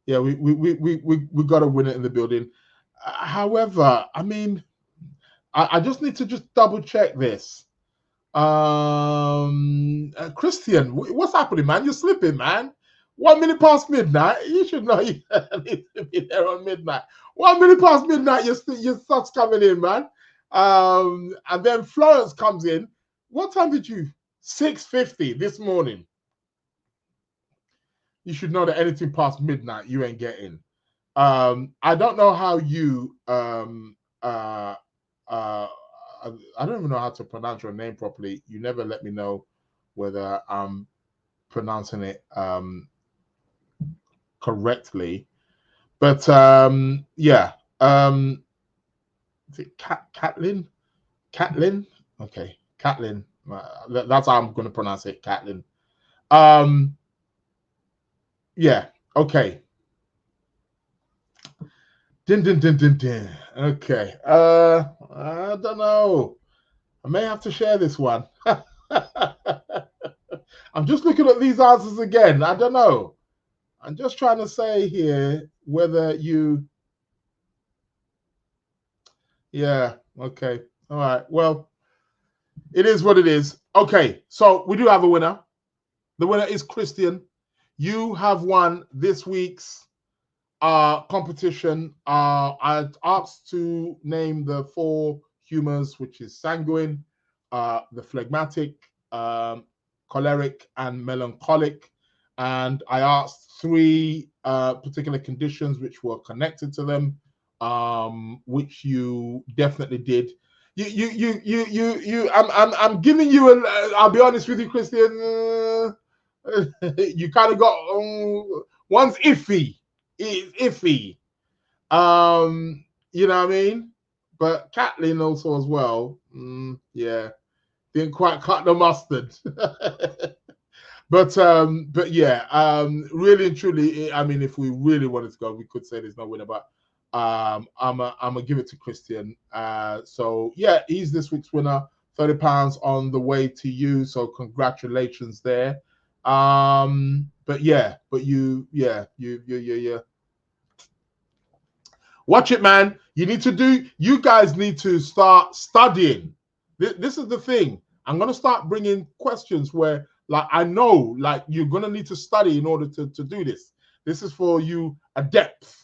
Yeah, we got a winner in the building. However, I mean, I just need to just double check this. Christian, what's happening, man? You're slipping, man. 1 minute past midnight. You should know you need to be there on midnight. 1 minute past midnight, your stuff's coming in, man. And then Florence comes in. What time did you? 6:50 this morning. You should know that anything past midnight, you ain't getting. I don't know how you I don't even know how to pronounce your name properly. You never let me know whether I'm pronouncing it correctly. But yeah. Is it Catlin? Catlin? Okay, Catlin. That's how I'm going to pronounce it, Catlin. Yeah, okay. Din. Okay. I don't know. I may have to share this one. I'm just looking at these answers again. I don't know. I'm just trying to say here whether you. Yeah. Okay. All right. Well, it is what it is. Okay. So we do have a winner. The winner is Christian. You have won this week's competition. I asked to name the 4 humors, which is sanguine, the phlegmatic, choleric, and melancholic. And I asked 3 particular conditions which were connected to them, which you definitely did. I'm giving you I'll be honest with you, Christian. You kind of got one's iffy. It's iffy. You know what I mean? But Catlin also as well. Yeah, didn't quite cut the mustard. But yeah, really and truly, I mean, if we really wanted to go, we could say there's no winner, but I'm gonna give it to Christian. So yeah, he's this week's winner. £30 on the way to you. So congratulations there. But you. Watch it, man. You guys need to start studying. This is the thing. I'm going to start bringing questions where, like, I know, like, you're going to need to study in order to do this. This is for you adept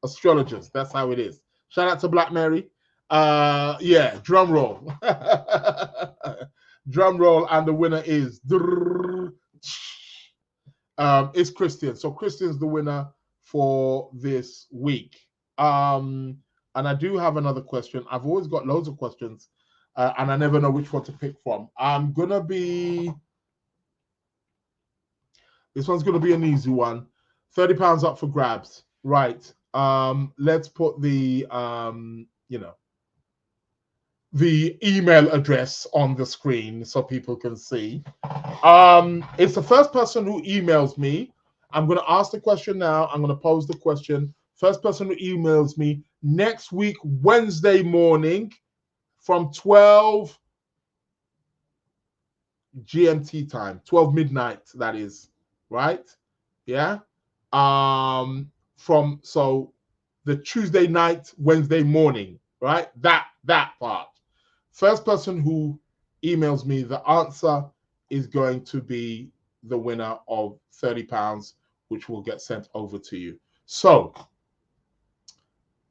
astrologers. That's how it is. Shout out to Black Mary. Yeah, drum roll. Drum roll, and the winner is it's Christian. So Christian's the winner for this week. And I do have another question. I've always got loads of questions, and I never know which one to pick from. This one's gonna be an easy one. £30 up for grabs. Right. Let's put the the email address on the screen so people can see. It's the first person who emails me. I'm going to ask the question now. I'm going to pose the question. First person who emails me next week, Wednesday morning from 12 GMT time, 12 midnight, that is, right? Yeah. the Tuesday night, Wednesday morning, right? That part. First person who emails me the answer is going to be the winner of £30, which will get sent over to you. So,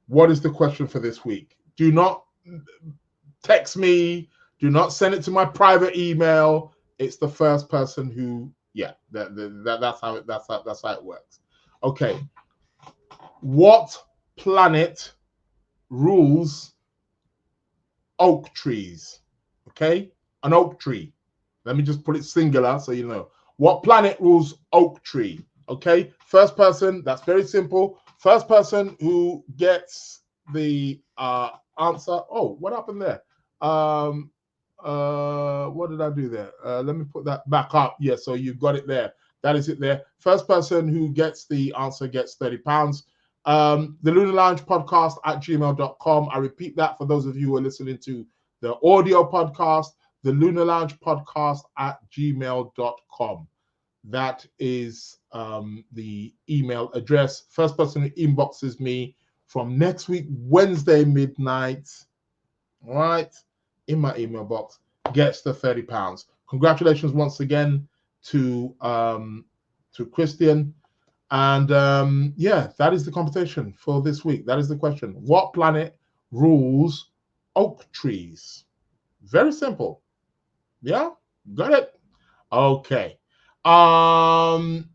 what is the question for this week? Do not text me. Do not send it to my private email. It's the first person who, that's how it works. Okay. What planet rules oak trees? Okay, an oak tree. Let me just put it singular so you know. What planet rules oak tree? Okay, first person. That's very simple. First person who gets the answer. Oh, what happened there? What did I do there? Let me put that back up. Yeah, so you've got it there. That is it there. First person who gets the answer gets £30. The Lunar Lounge Podcast at gmail.com. I repeat that for those of you who are listening to the audio podcast, the Lunar Lounge Podcast at gmail.com. That is the email address. First person who inboxes me from next week, Wednesday midnight, all right, in my email box, gets the £30. Congratulations once again to Christian. And yeah, that is the competition for this week. That is the question. What planet rules oak trees? Very simple. Yeah, got it. Okay. What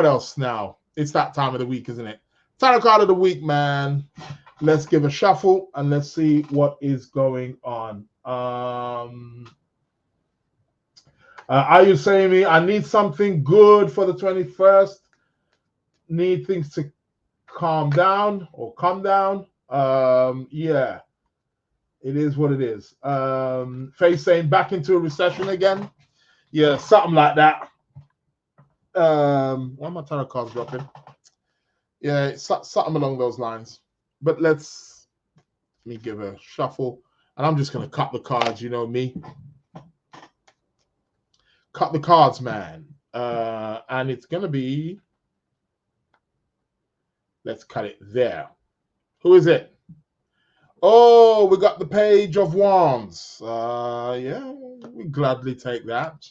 else now? It's that time of the week, isn't it? Tarot card of the week, man. Let's give a shuffle and let's see what is going on. Are you saying me? I need something good for the 21st. Need things to calm down or come down. Yeah, it is what it is. Faith saying back into a recession again. Yeah, something like that. Why are my tarot cards dropping? Yeah, it's something along those lines. But let me give a shuffle. And I'm just going to cut the cards, you know me. Cut the cards, man. And it's going to be, let's cut it there. Who is it? Oh, we got the Page of Wands. Yeah, we gladly take that.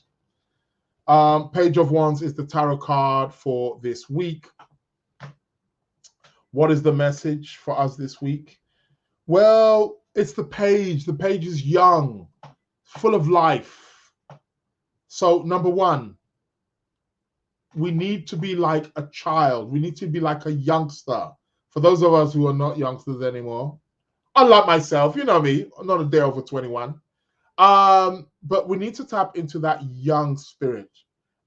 Page of Wands is the tarot card for this week. What is the message for us this week? Well, it's the page. The page is young, full of life. So, number one, we need to be like a child. We need to be like a youngster. For those of us who are not youngsters anymore, unlike myself, you know me, I'm not a day over 21. But we need to tap into that young spirit,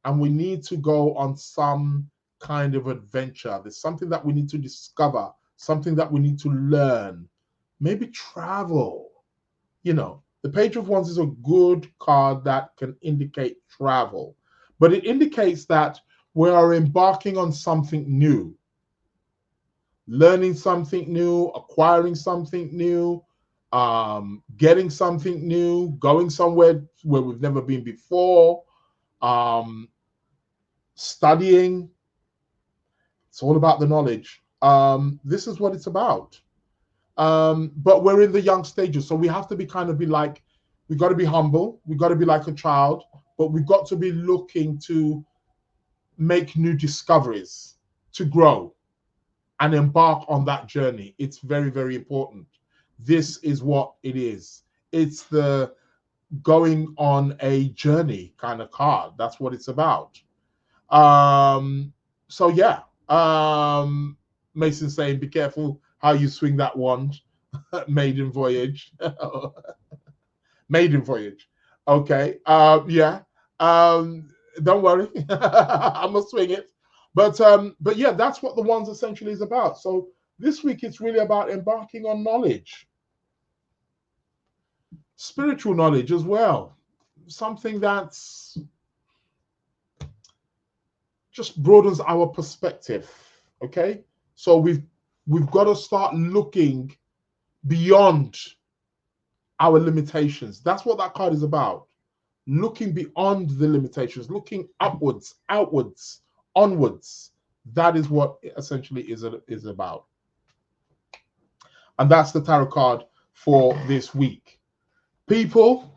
and we need to go on some kind of adventure. There's something that we need to discover, something that we need to learn, maybe travel. You know, the Page of Wands is a good card that can indicate travel, but it indicates that we are embarking on something new, learning something new, acquiring something new, getting something new, going somewhere where we've never been before, studying. It's all about the knowledge. This is what it's about. But we're in the young stages, so we have to be we got to be humble. We got to be like a child, but we've got to be looking to make new discoveries, to grow and embark on that journey. It's very, very important. This is what it is. It's the going on a journey kind of card. That's what it's about. So yeah, Mason saying, be careful how you swing that wand. Maiden voyage. Maiden voyage. Okay. Yeah. Don't worry. I'm gonna swing it. But yeah, that's what the wands essentially is about. So this week it's really about embarking on knowledge. Spiritual knowledge as well. Something that's just broadens our perspective. Okay. So we've got to start looking beyond our limitations. That's what that card is about. Looking beyond the limitations, looking upwards, outwards, onwards. That is what it essentially is about. And that's the tarot card for this week. People,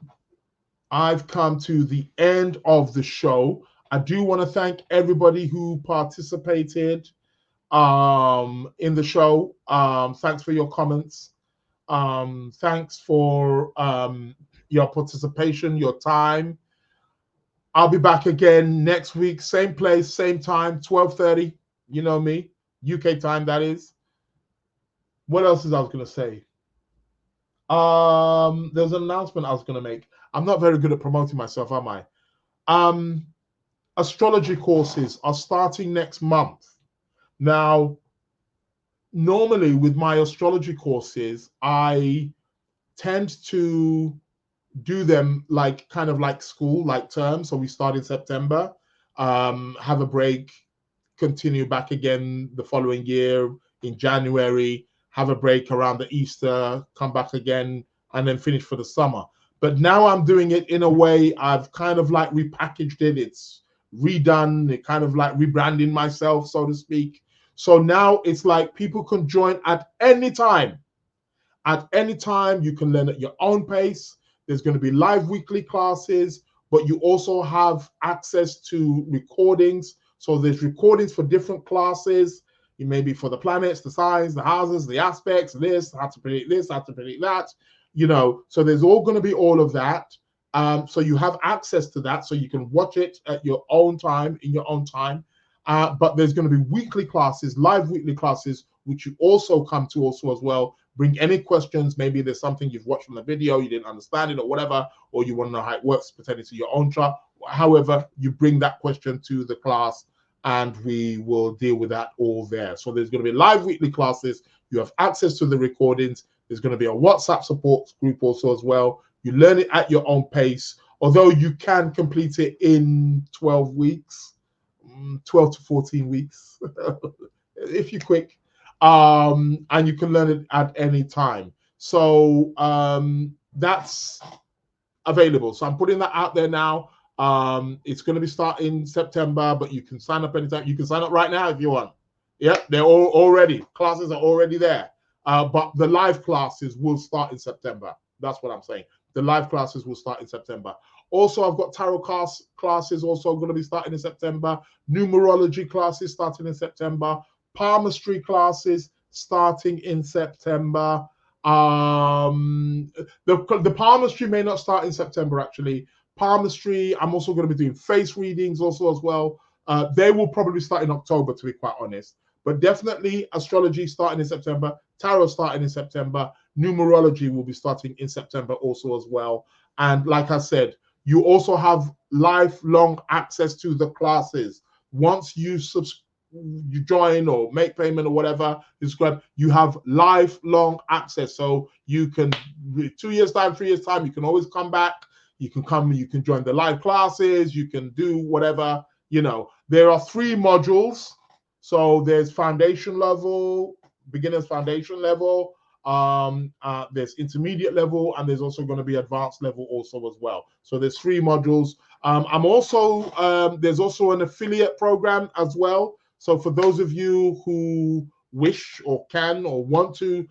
I've come to the end of the show. I do want to thank everybody who participated in the show. Thanks for your comments. Thanks for your participation, your time. I'll be back again next week, same place, same time, 12:30. You know me, UK time, that is. What else is I was going to say? There's an announcement I was going to make. I'm not very good at promoting myself, am I? Astrology courses are starting next month. Now, normally with my astrology courses, I tend to do them like kind of like school, like term. So we start in September, have a break, continue back again the following year in January, have a break around the Easter, come back again, and then finish for the summer. But now I'm doing it in a way, I've kind of like repackaged it. It's redone, it kind of like rebranding myself, so to speak. So now it's like people can join at any time. At any time, you can learn at your own pace. There's going to be live weekly classes, but you also have access to recordings. So there's recordings for different classes. It may be for the planets, the signs, the houses, the aspects, this, how to predict this, how to predict that, you know. So there's all going to be all of that. So you have access to that, so you can watch it at your own time, in your own time. But there's going to be weekly classes, live weekly classes, which you also come to also as well. Bring any questions. Maybe there's something you've watched from the video, you didn't understand it or whatever, or you want to know how it works pertaining to your own chart. However, you bring that question to the class and we will deal with that all there. So there's going to be live weekly classes. You have access to the recordings. There's going to be a WhatsApp support group also as well. You learn it at your own pace, although you can complete it in 12 weeks, 12 to 14 weeks, if you're quick. And you can learn it at any time. So that's available. So I'm putting that out there now. It's going to be starting September, but you can sign up anytime. You can sign up right now if you want. Yep, they're all already. Classes are already there. But the live classes will start in September. That's what I'm saying. The live classes will start in September. Also, I've got tarot classes also going to be starting in September. Numerology classes starting in September. Palmistry classes starting in September. The palmistry may not start in September, actually. Palmistry, I'm also going to be doing face readings also as well. They will probably start in October, to be quite honest. But definitely astrology starting in September, tarot starting in September, numerology will be starting in September also as well. And like I said, you also have lifelong access to the classes. Once you join or make payment or whatever, you have lifelong access. So you can, 2 years time, 3 years time, you can always come back. You can come, you can join the live classes, you can do whatever, you know. There are 3 modules. So there's foundation level, beginner's foundation level, there's intermediate level, and there's also going to be advanced level also as well. So there's 3 modules. I'm also, there's also an affiliate program as well. So for those of you who wish or can or want to,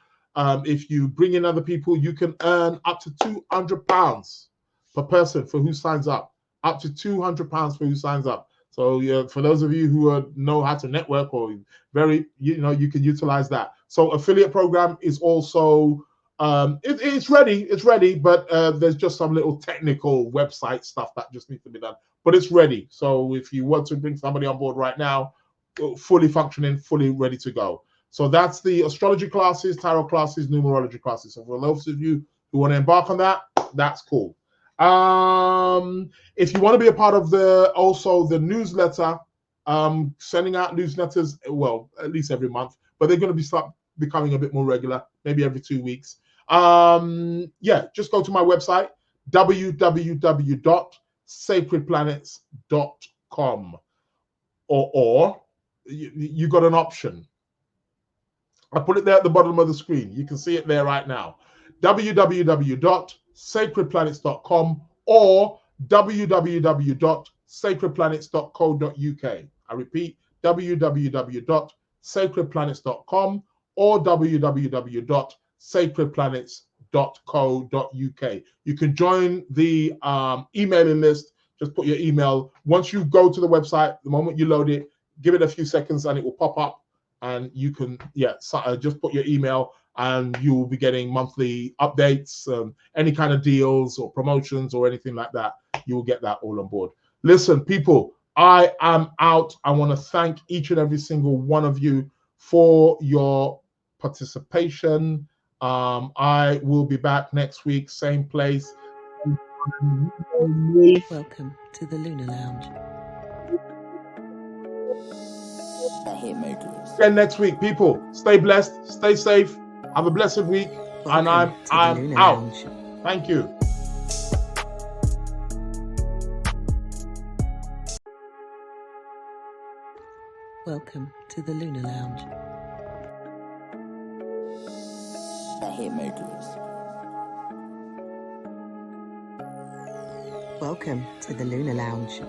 if you bring in other people, you can earn up to £200 per person for who signs up. Up to £200 for who signs up. So for those of you who know how to network or you can utilize that. So affiliate program is also, it's ready, but there's just some little technical website stuff that just needs to be done. But it's ready. So if you want to bring somebody on board right now, fully functioning, fully ready to go. So that's the astrology classes, tarot classes, numerology classes. So for those of you who want to embark on that, that's cool. If you want to be a part of the newsletter, sending out newsletters, well, at least every month, but they're going to start becoming a bit more regular, maybe every 2 weeks. Just go to my website, www.sacredplanets.com, or you got an option. I put it there at the bottom of the screen. You can see it there right now. www.sacredplanets.com or www.sacredplanets.co.uk. I repeat, www.sacredplanets.com or www.sacredplanets.co.uk. sacredplanets.co.uk. You can join the emailing list. Just put your email. Once you go to the website, the moment you load it, give it a few seconds and it will pop up, and you can just put your email and you will be getting monthly updates, any kind of deals or promotions or anything like that. You will get that all on board. Listen, people, I am out. I want to thank each and every single one of you for your participation. I will be back next week, same place. Welcome to the Lunar Lounge. The Hitmakers. Again next week, people. Stay blessed, stay safe, have a blessed week, and Welcome to the I'm Lunar out. Lounge. Thank you. Welcome to the Lunar Lounge. The Hitmakers. Welcome to the Lunar Lounge.